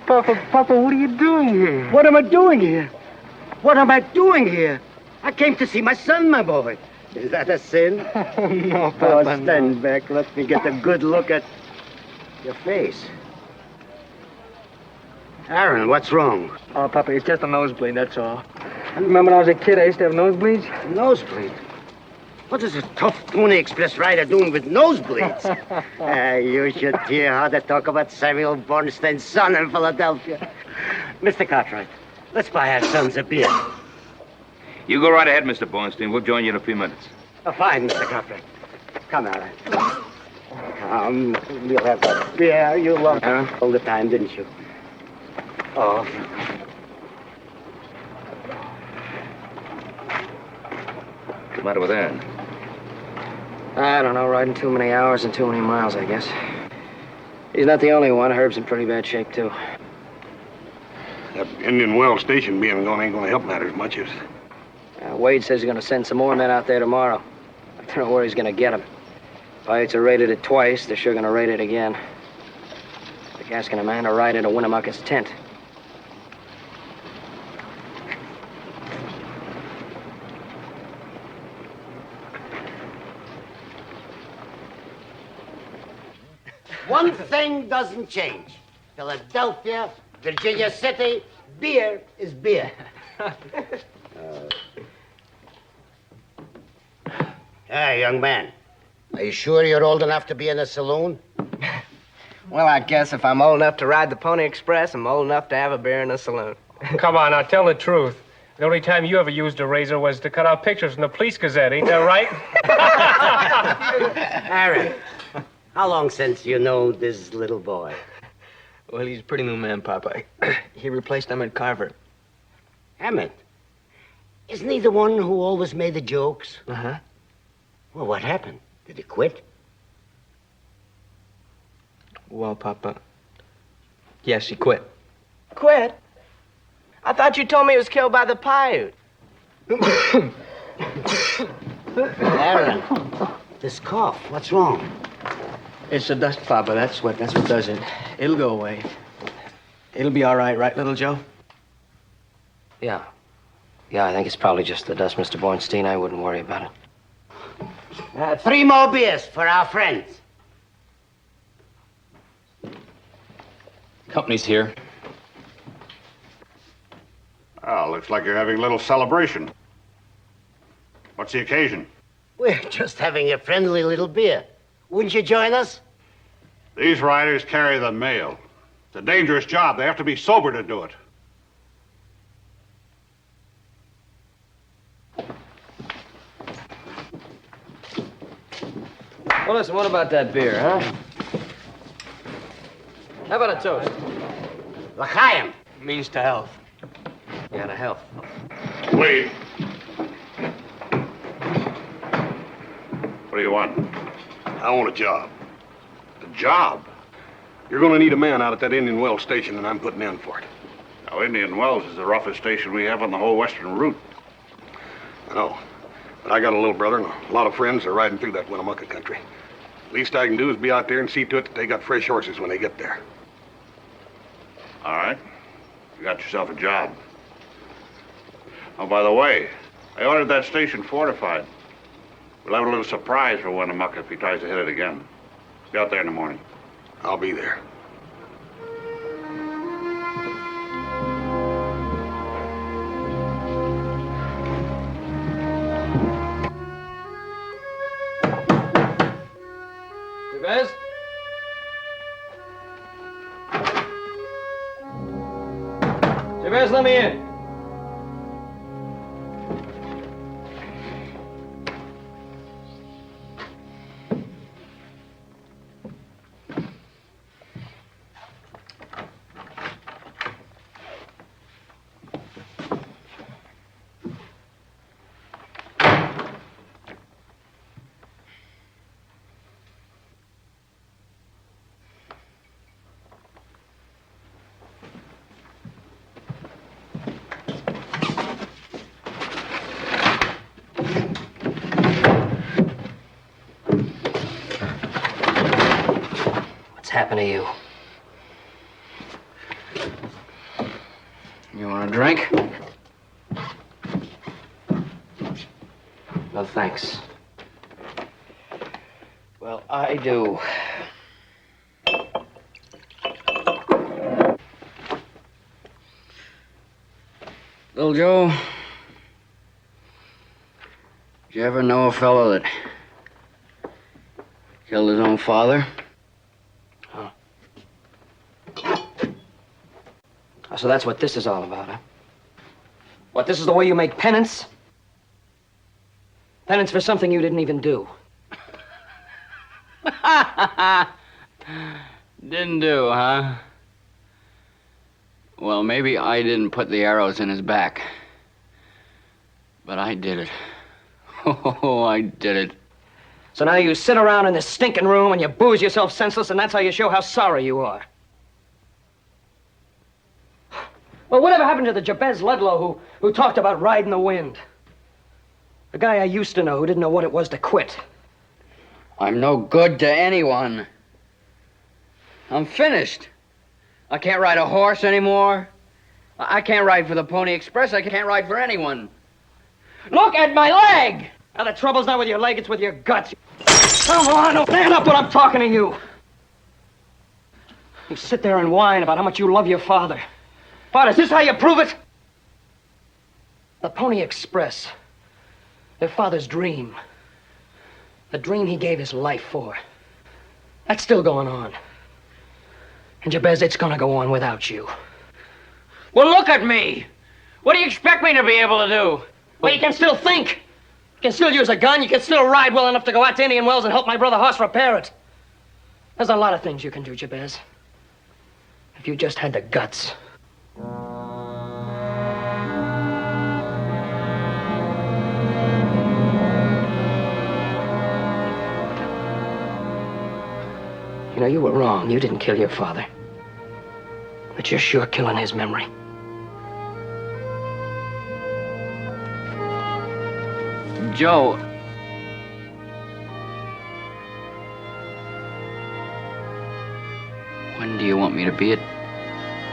Papa, what are you doing here? What am I doing here? What am I doing here? I came to see my son, my boy. Is that a sin? No, Papa, stand back. Let me get a good look at your face. Aaron, what's wrong? Oh, Papa, it's just a nosebleed, that's all. Remember when I was a kid, I used to have nosebleeds? Nosebleed? What is a tough Pony Express rider doing with nosebleeds? You should hear how they talk about Samuel Bernstein's son in Philadelphia. Mr. Cartwright, let's buy our sons a beer. You go right ahead, Mr. Bornstein. We'll join you in a few minutes. Oh, fine, Mr. Cartwright. Come, Aaron. Come, we'll have a beer. You loved Aaron all the time, didn't you? Oh. What's the matter with Aaron? I don't know, riding too many hours and too many miles, I guess. He's not the only one. Herb's in pretty bad shape, too. That Indian Well station being gone ain't gonna help matters much. Wade says he's gonna send some more men out there tomorrow. I don't know where he's gonna get them. Pirates have raided it twice. They're sure gonna raid it again. They're asking a man to ride into Winnemucca's tent. One thing doesn't change. Philadelphia, Virginia City, beer is beer. Hey, young man. Are you sure you're old enough to be in a saloon? Well, I guess if I'm old enough to ride the Pony Express, I'm old enough to have a beer in a saloon. Come on, now, tell the truth. The only time you ever used a razor was to cut out pictures in the Police Gazette, ain't that right? Aaron, how long since you know this little boy? Well, he's a pretty new man, Papa. He replaced Emmett Carver. Emmett? Isn't he the one who always made the jokes? Uh-huh. Well, what happened? Did he quit? Well, Papa, yes, he quit. Quit? I thought you told me he was killed by the Paiute. Aaron, this cough, what's wrong? It's the dust, Papa. That's what does it. It'll go away. It'll be all right, little Joe? Yeah. Yeah, I think it's probably just the dust, Mr. Bornstein. I wouldn't worry about it. 3 more beers for our friends. Company's here. Oh, looks like you're having a little celebration. What's the occasion? We're just having a friendly little beer. Wouldn't you join us? These riders carry the mail. It's a dangerous job. They have to be sober to do it. Well, listen, what about that beer, huh? How about a toast? L'chaim. Means to health. Yeah, to health. Wait. What do you want? I want a job. A job? You're gonna need a man out at that Indian Wells station, and I'm putting in for it. Now, Indian Wells is the roughest station we have on the whole western route. I know. But I got a little brother and a lot of friends that are riding through that Winnemucca country. Least I can do is be out there and see to it that they got fresh horses when they get there. All right. You got yourself a job. Oh, by the way, I ordered that station fortified. We'll have a little surprise for Winnemucca if he tries to hit it again. Be out there in the morning. I'll be there. Jabez? Jabez, let me in. happened to you? You want a drink? No, thanks. Well, I do. Little Joe, did you ever know a fellow that killed his own father? Oh, so that's what this is all about, huh? What, this is the way you make penance? Penance for something you didn't even do. Didn't do, huh? Well, maybe I didn't put the arrows in his back. But I did it. Oh, I did it. So now you sit around in this stinking room and you booze yourself senseless, and that's how you show how sorry you are. Well, whatever happened to the Jabez Ludlow who talked about riding the wind? The guy I used to know who didn't know what it was to quit. I'm no good to anyone. I'm finished. I can't ride a horse anymore. I can't ride for the Pony Express. I can't ride for anyone. Look at my leg! Now, the trouble's not with your leg, it's with your guts. Come on, stand up when I'm talking to you. You sit there and whine about how much you love your father. But is this how you prove it? The Pony Express. Their father's dream. The dream he gave his life for. That's still going on. And Jabez, it's gonna go on without you. Well, look at me. What do you expect me to be able to do? Well, you can still think. You can still use a gun. You can still ride well enough to go out to Indian Wells and help my brother Hoss repair it. There's a lot of things you can do, Jabez. If you just had the guts. You know, you were wrong. You didn't kill your father. But you're sure killing his memory. Joe. When do you want me to be at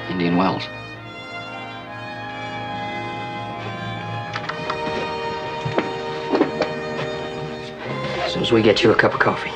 Indian Wells? As soon as we get you a cup of coffee.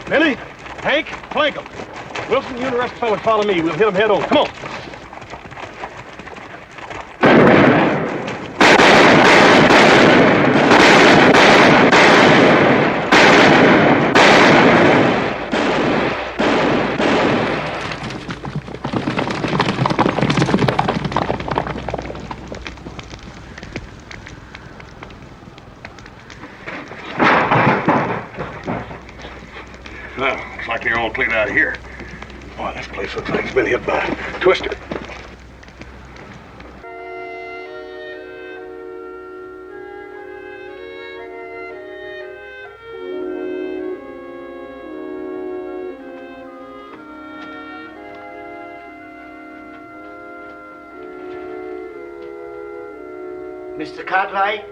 Billy, Hank, flank them. Wilson, you and the rest of the fellas follow me. We'll hit them head on. Come on. Well, looks like you're all cleared out of here. Boy, this place looks like it's been hit by a twister. Mr. Cartwright?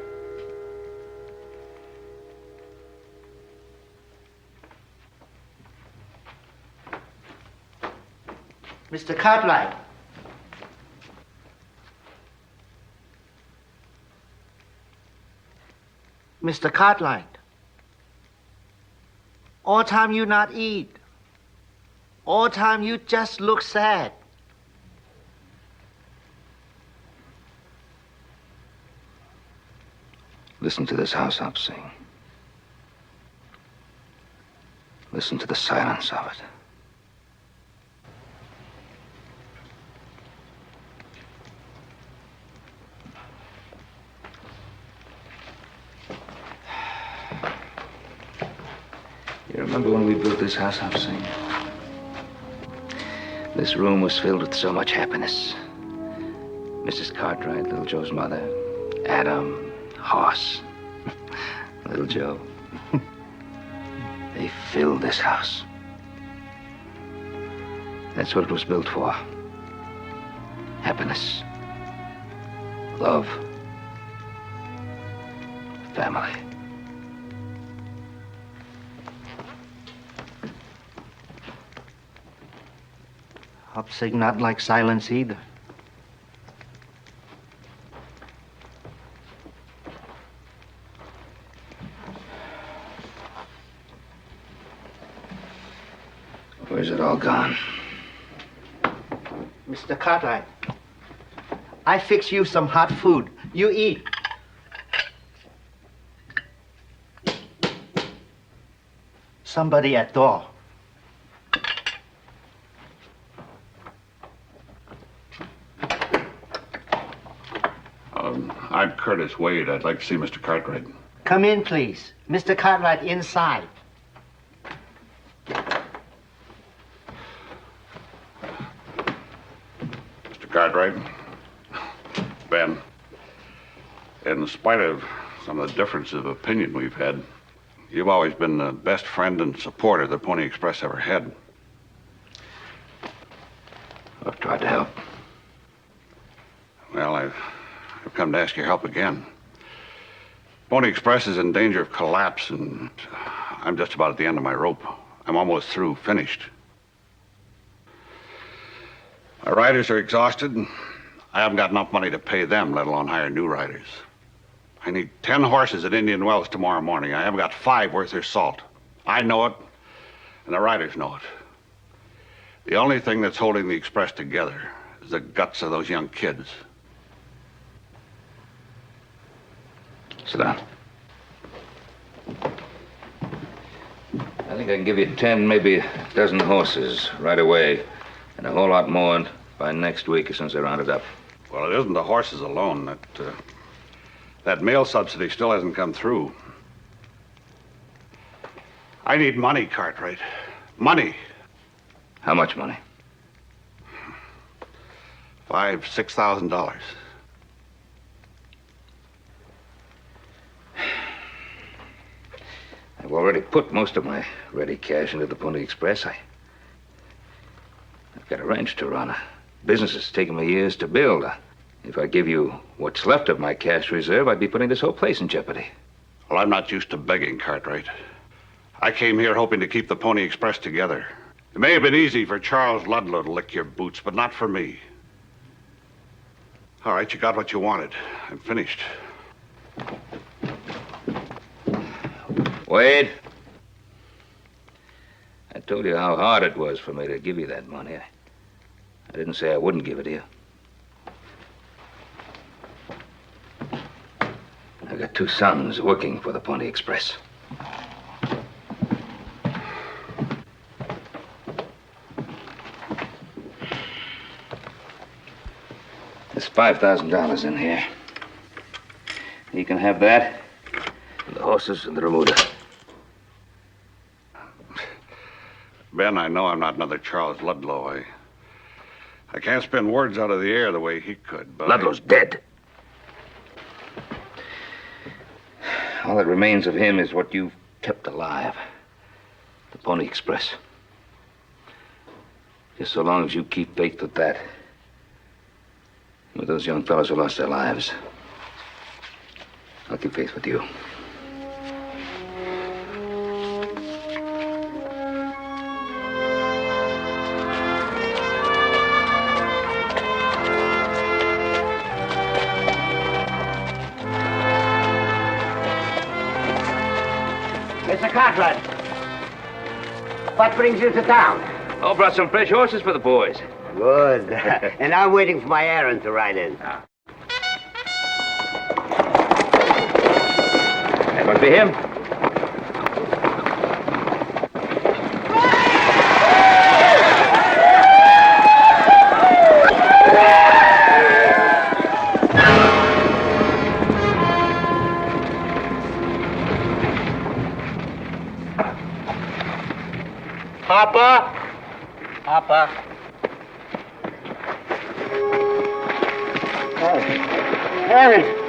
Mr. Cartwright? Mr. Cartwright? All time you not eat. All time you just look sad. Listen to this house I'm seeing. Listen to the silence of it. You remember when we built this house I'm seeing? This room was filled with so much happiness. Mrs. Cartwright, little Joe's mother, Adam, Hoss, little Joe. They filled this house. That's what it was built for. Happiness. Love. Family. Hopsig not like silence either. Where's it all gone? Mr. Cartwright, I fix you some hot food. You eat. Somebody at door. I'm Curtis Wade. I'd like to see Mr. Cartwright. Come in, please. Mr. Cartwright inside. Mr. Cartwright, Ben, in spite of some of the differences of opinion we've had, you've always been the best friend and supporter the Pony Express ever had. I've tried to help. Well, I've come to ask your help again. Pony Express is in danger of collapse, and I'm just about at the end of my rope. I'm almost through, finished. My riders are exhausted, and I haven't got enough money to pay them, let alone hire new riders. I need 10 horses at Indian Wells tomorrow morning. I haven't got 5 worth their salt. I know it, and the riders know it. The only thing that's holding the Express together is the guts of those young kids. Sit down. I think I can give you 10, maybe a dozen horses right away, and a whole lot more by next week as soon as I round it up. Well, it isn't the horses alone. That mail subsidy still hasn't come through. I need money, Cartwright. Money. How much money? $5,000-6,000. I've already put most of my ready cash into the Pony Express. I've got a ranch to run. A business that's taken me years to build. If I give you what's left of my cash reserve, I'd be putting this whole place in jeopardy. Well, I'm not used to begging, Cartwright. I came here hoping to keep the Pony Express together. It may have been easy for Charles Ludlow to lick your boots, but not for me. All right, you got what you wanted. I'm finished. Wade, I told you how hard it was for me to give you that money. I didn't say I wouldn't give it to you. I've got 2 sons working for the Pony Express. There's $5,000 in here. You can have that, and the horses and the remuda. Ben, I know I'm not another Charles Ludlow. I can't spin words out of the air the way he could, but... Ludlow's dead. All that remains of him is what you've kept alive. The Pony Express. Just so long as you keep faith with that. With those young fellows who lost their lives, I'll keep faith with you. Mr. Cartwright, what brings you to town? Oh, brought some fresh horses for the boys. Good. And I'm waiting for my errand to ride in. Must be him. Papa? Papa? Aaron!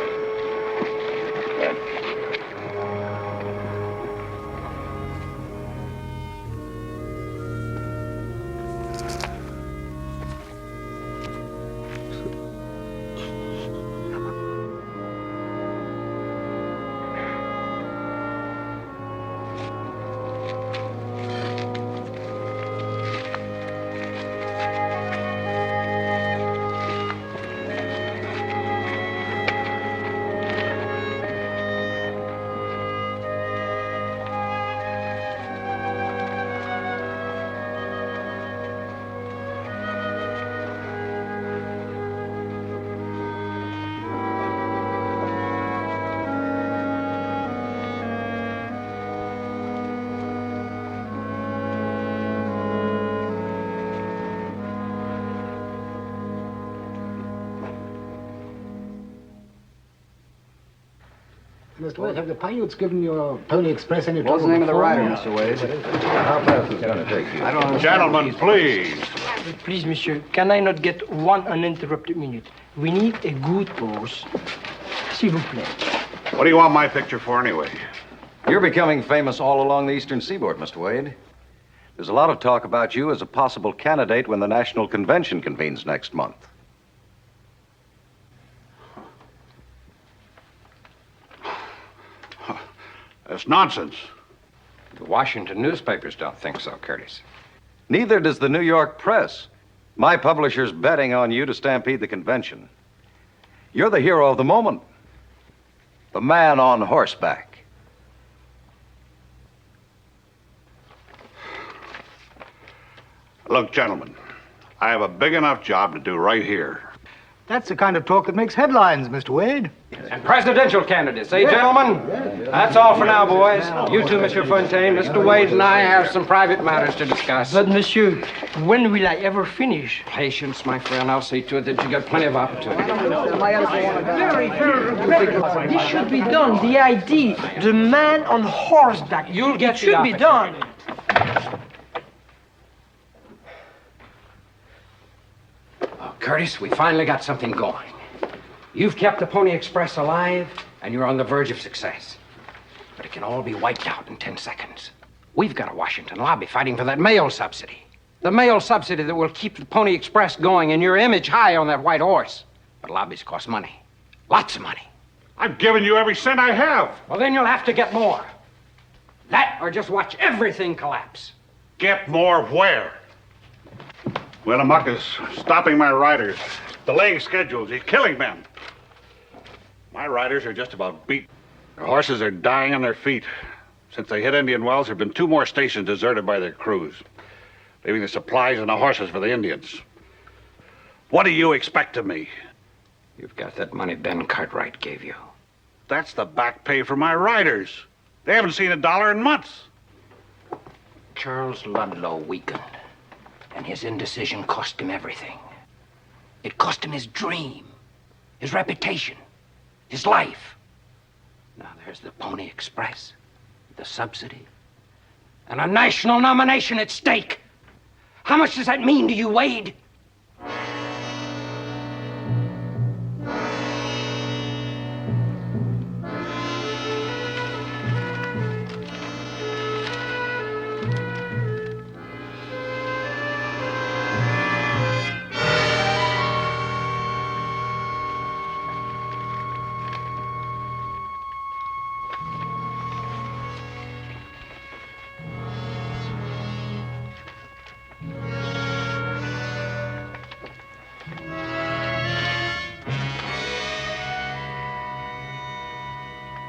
Mr. Wade, have the Paiutes given your Pony Express any trouble? What's the name of the before? rider, Mr. Wade? How fast is it going to take you? I don't understand. Gentlemen, please. Please, monsieur, can I not get one uninterrupted minute? We need a good horse. S'il vous plaît. What do you want my picture for anyway? You're becoming famous all along the eastern seaboard, Mr. Wade. There's a lot of talk about you as a possible candidate when the National Convention convenes next month. That's nonsense. The Washington newspapers don't think so, Curtis. Neither does the New York press. My publisher's betting on you to stampede the convention. You're the hero of the moment. The man on horseback. Look, gentlemen, I have a big enough job to do right here. That's the kind of talk that makes headlines, Mr. Wade. And presidential candidates, eh, gentlemen? That's all for now, boys. You two, Monsieur Fontaine, Mr. Wade, and I have some private matters to discuss. But, monsieur, when will I ever finish? Patience, my friend. I'll see to it that you get plenty of opportunity. Very, very. This should be done. The idea. The man on horseback. You'll get it should be done. Curtis, we finally got something going. You've kept the Pony Express alive, and you're on the verge of success. But it can all be wiped out in 10 seconds. We've got a Washington lobby fighting for that mail subsidy. The mail subsidy that will keep the Pony Express going and your image high on that white horse. But lobbies cost money. Lots of money. I've given you every cent I have. Well, then you'll have to get more. That or just watch everything collapse. Get more where? Winnemucca is stopping my riders, delaying schedules. He's killing men. My riders are just about beat. Their horses are dying on their feet. Since they hit Indian Wells, there have been 2 more stations deserted by their crews, leaving the supplies and the horses for the Indians. What do you expect of me? You've got that money Ben Cartwright gave you. That's the back pay for my riders. They haven't seen $1 in months. Charles Ludlow weakened, and his indecision cost him everything. It cost him his dream, his reputation, his life. Now there's the Pony Express, the subsidy, and a national nomination at stake. How much does that mean to you, Wade?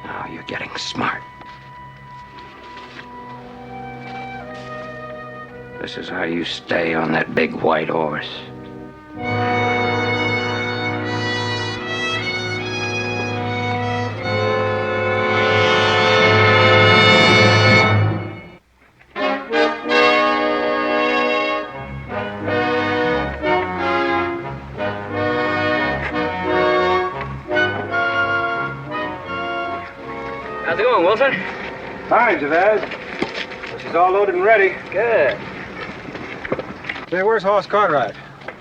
Now you're getting smart. This is how you stay on that big white horse. doing, Wilson? Fine, Chavez. She's all loaded and ready. Good. Say, where's Hoss Cartwright?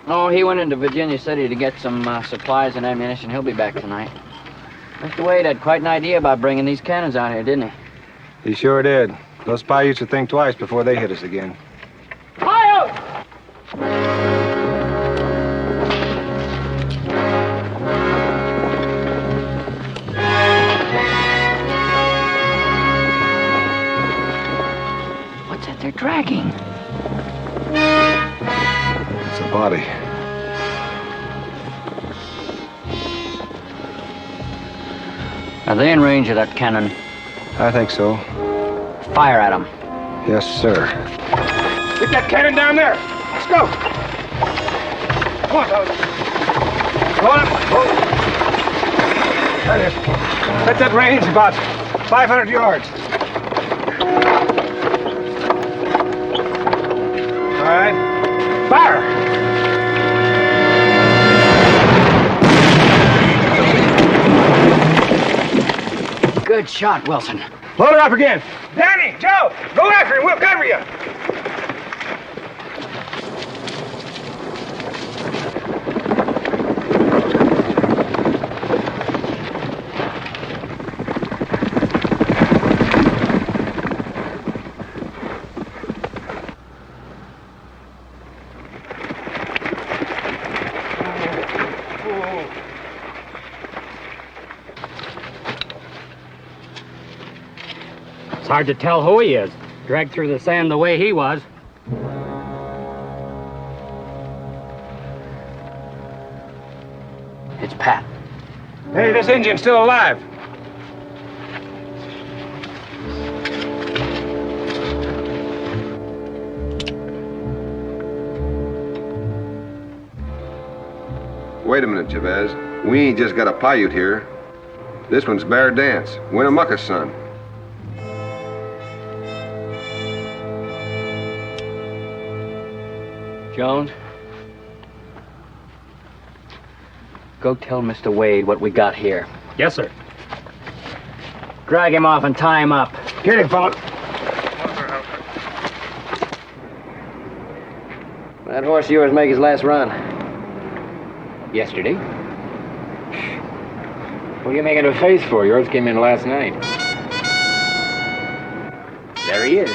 Oh, he went into Virginia City to get some supplies and ammunition. He'll be back tonight. Mr. Wade had quite an idea about bringing these cannons out here, didn't he? He sure did. Those Paiutes will think twice before they hit us again. What's that they're dragging? It's a body. Are they in range of that cannon? I think so. Fire at them. Yes, sir. Get that cannon down there. Let's go. Come on, fellas. Go on up. That is. That's that range about 500 yards. All right. Fire. Good shot, Wilson. Load her up again. Danny, Joe, go after him. We'll cover you. It's hard to tell who he is. Dragged through the sand the way he was. It's Pat. Hey, this Indian's still alive. Wait a minute, Chavez. We ain't just got a Paiute here. This one's Bear Dance, Winnemucca's son. Jones, go tell Mr. Wade what we got here. Yes, sir. Drag him off and tie him up. Get him, fella. That horse of yours make his last run. Yesterday. What are you making a face for? Yours came in last night. There he is.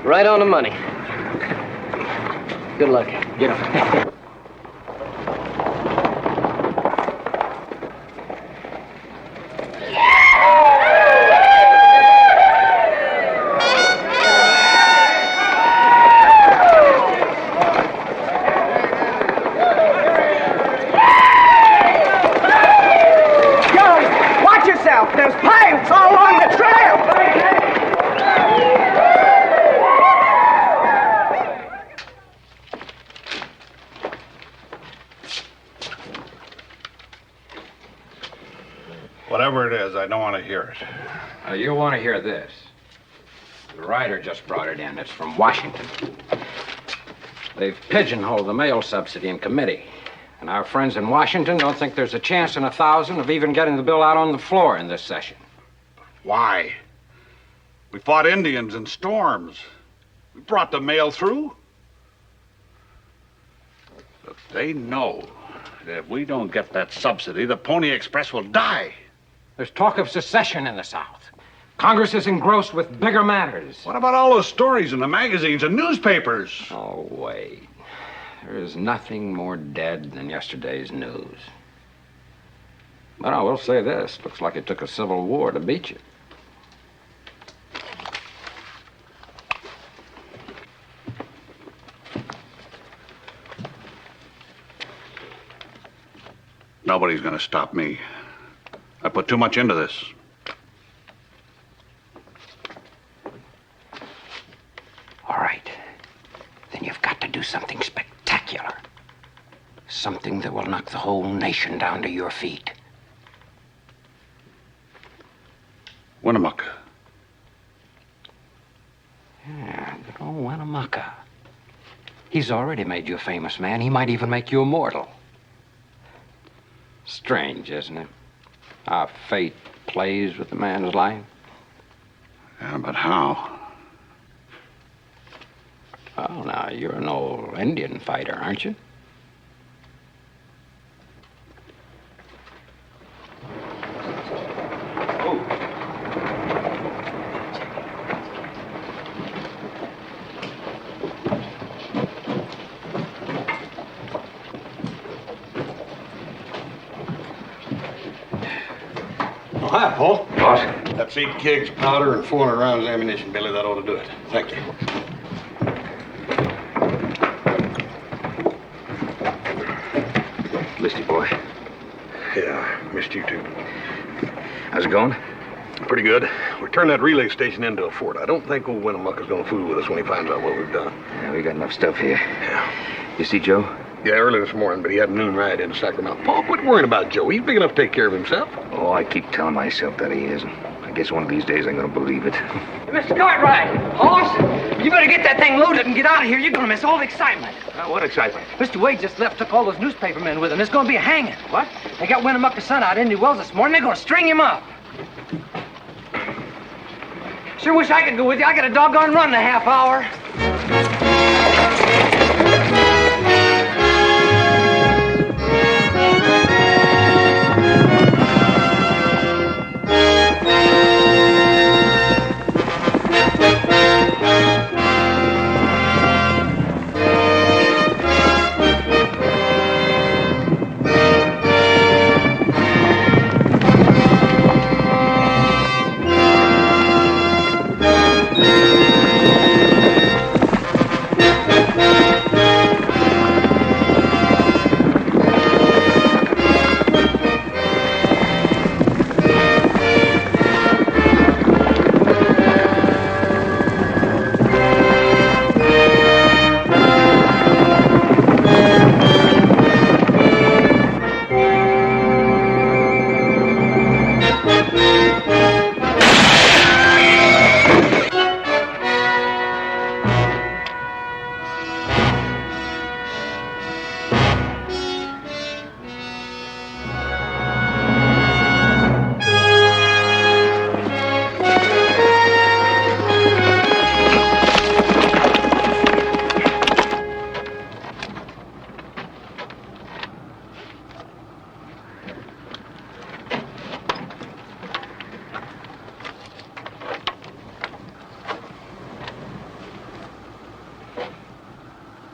Right on the money. Good luck. Get him. Watch yourself! There's pipes all along the trail! Whatever it is, I don't want to hear it. You'll want to hear this. The writer just brought it in. It's from Washington. They've pigeonholed the mail subsidy in committee. And our friends in Washington don't think there's a chance in 1,000 of even getting the bill out on the floor in this session. Why? We fought Indians in storms. We brought the mail through. But they know that if we don't get that subsidy, the Pony Express will die. There's talk of secession in the South. Congress is engrossed with bigger matters. What about all those stories in the magazines and newspapers? Oh, wait. There is nothing more dead than yesterday's news. But I will say this. Looks like it took a civil war to beat you. Nobody's going to stop me. I put too much into this. All right. Then you've got to do something spectacular. Something that will knock the whole nation down to your feet. Winnemucca. Yeah, good old Winnemucca. He's already made you a famous man. He might even make you immortal. Strange, isn't it? How fate plays with a man's life? Yeah, but how? Well, now, you're an old Indian fighter, aren't you? Oh, hi, Paul. Boss? That's 8 kegs, powder, and 400 rounds of ammunition, Billy. That ought to do it. Thank you. Missed you, boy. Yeah, missed you too. How's it going? Pretty good. We turned that relay station into a fort. I don't think old Winnemucca's gonna fool with us when he finds out what we've done. Yeah, we got enough stuff here. Yeah. You see Joe? Yeah, early this morning, but he had a noon ride into Sacramento. Paul, quit worrying about Joe. He's big enough to take care of himself. Oh, I keep telling myself that he is. And I guess one of these days I'm gonna believe it. Mr. Cartwright, horse, you better get that thing loaded and get out of here. You're gonna miss all the excitement. What excitement? Mr. Wade just left, took all those newspaper men with him. There's gonna be a hanging. What? They got Winnemucca's son out in Indian Wells this morning. They're gonna string him up. Sure wish I could go with you. I got a doggone run in a half hour.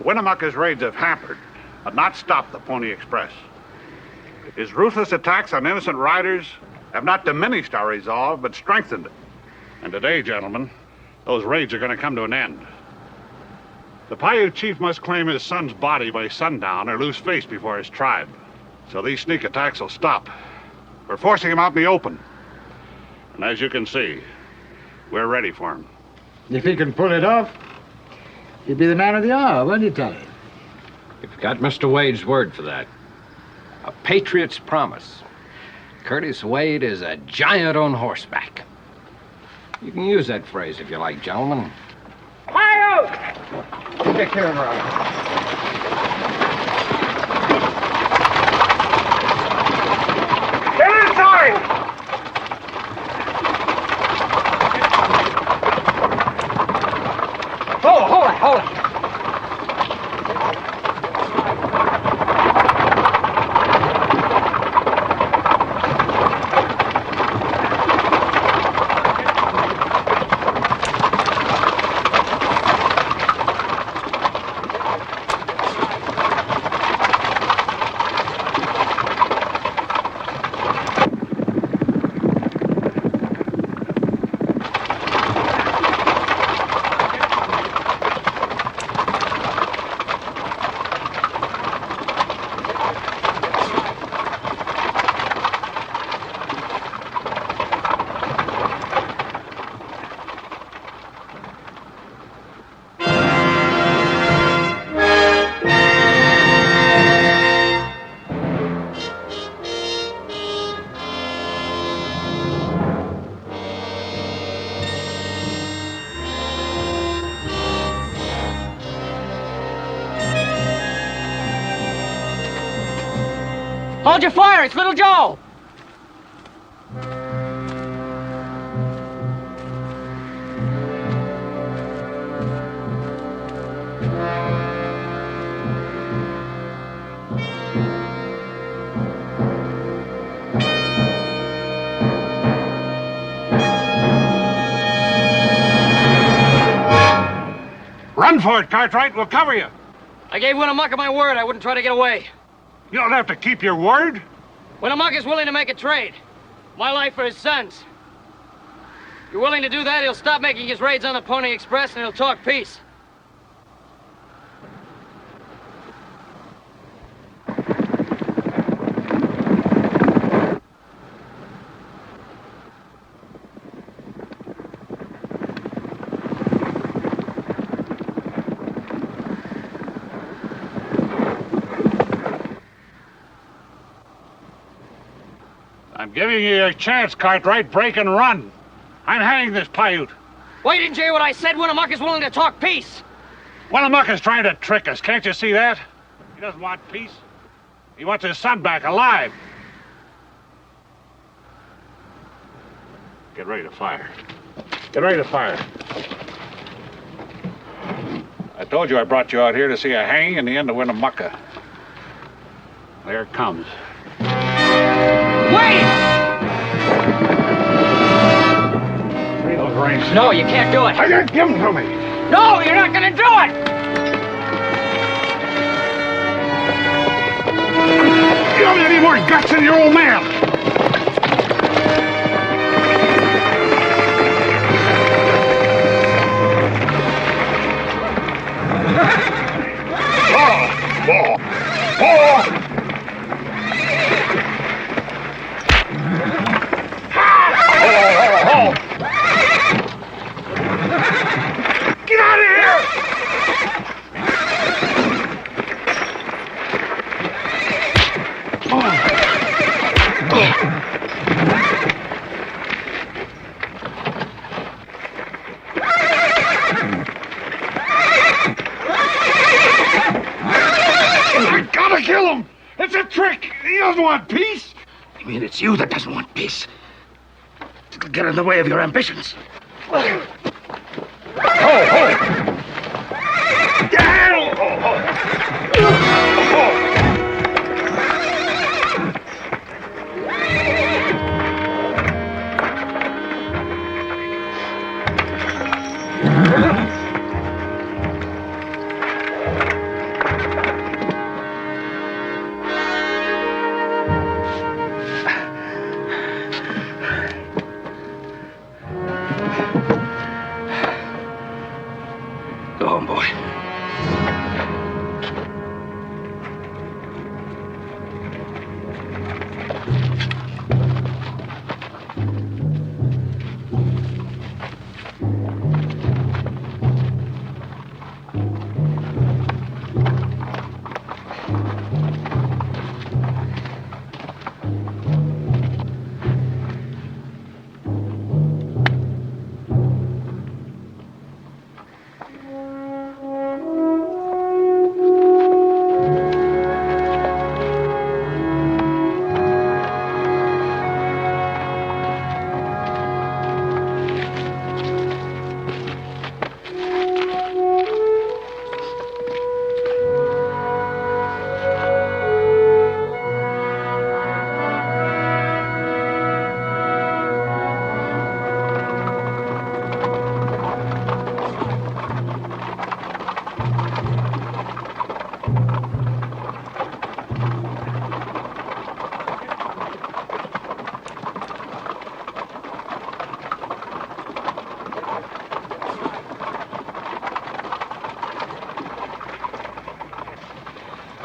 Winnemucca's raids have hampered, but not stopped the Pony Express. His ruthless attacks on innocent riders have not diminished our resolve, but strengthened it. And today, gentlemen, those raids are going to come to an end. The Paiute chief must claim his son's body by sundown or lose face before his tribe. So these sneak attacks will stop. We're forcing him out in the open. And as you can see, we're ready for him. If he can pull it off, he'd be the man of the hour, won't you, Tony? You've got Mr. Wade's word for that. A patriot's promise. Curtis Wade is a giant on horseback. You can use that phrase if you like, gentlemen. Fire! Take care of her. Get inside! Hold it. Hold your fire, it's Little Joe. Run for it, Cartwright. We'll cover you. I gave Winnemucca my word I wouldn't try to get away. You don't have to keep your word. Winnemucca's willing to make a trade. My life for his son's. If you're willing to do that, he'll stop making his raids on the Pony Express and he'll talk peace. I'm giving you your chance, Cartwright. Break and run. I'm hanging this Paiute. Why didn't you hear what I said? Winnemucca's willing to talk peace. Winnemucca's trying to trick us. Can't you see that? He doesn't want peace. He wants his son back alive. Get ready to fire. Get ready to fire. I told you I brought you out here to see a hanging and the end of Winnemucca. There it comes. Wait! Free those reins. No, you can't do it. I can't give them to me. No, you're not gonna do it! You don't have any more guts than your old man. Get out of here! I gotta kill him! It's a trick! He doesn't want peace! You mean it's you that doesn't want peace? It'll get in the way of your ambitions. Ho, ho! Go home, boy.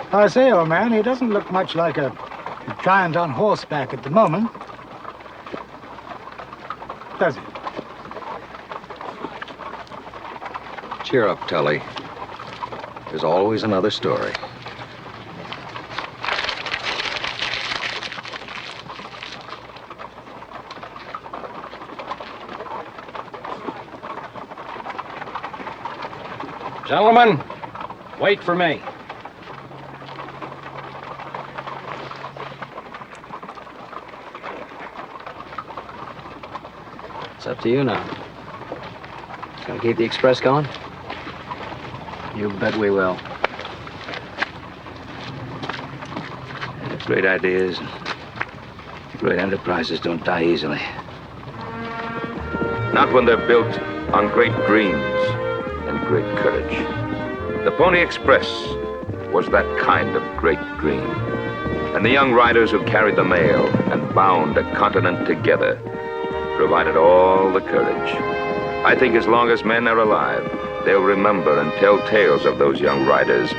I say, old man, he doesn't look much like a giant on horseback at the moment. Does he? Cheer up, Kelley. There's always another story. Gentlemen, wait for me. It's up to you now. Gonna keep the express going? You bet we will. Great ideas and great enterprises don't die easily. Not when they're built on great dreams and great courage. The Pony Express was that kind of great dream. And the young riders who carried the mail and bound a continent together provided all the courage. I think as long as men are alive, they'll remember and tell tales of those young riders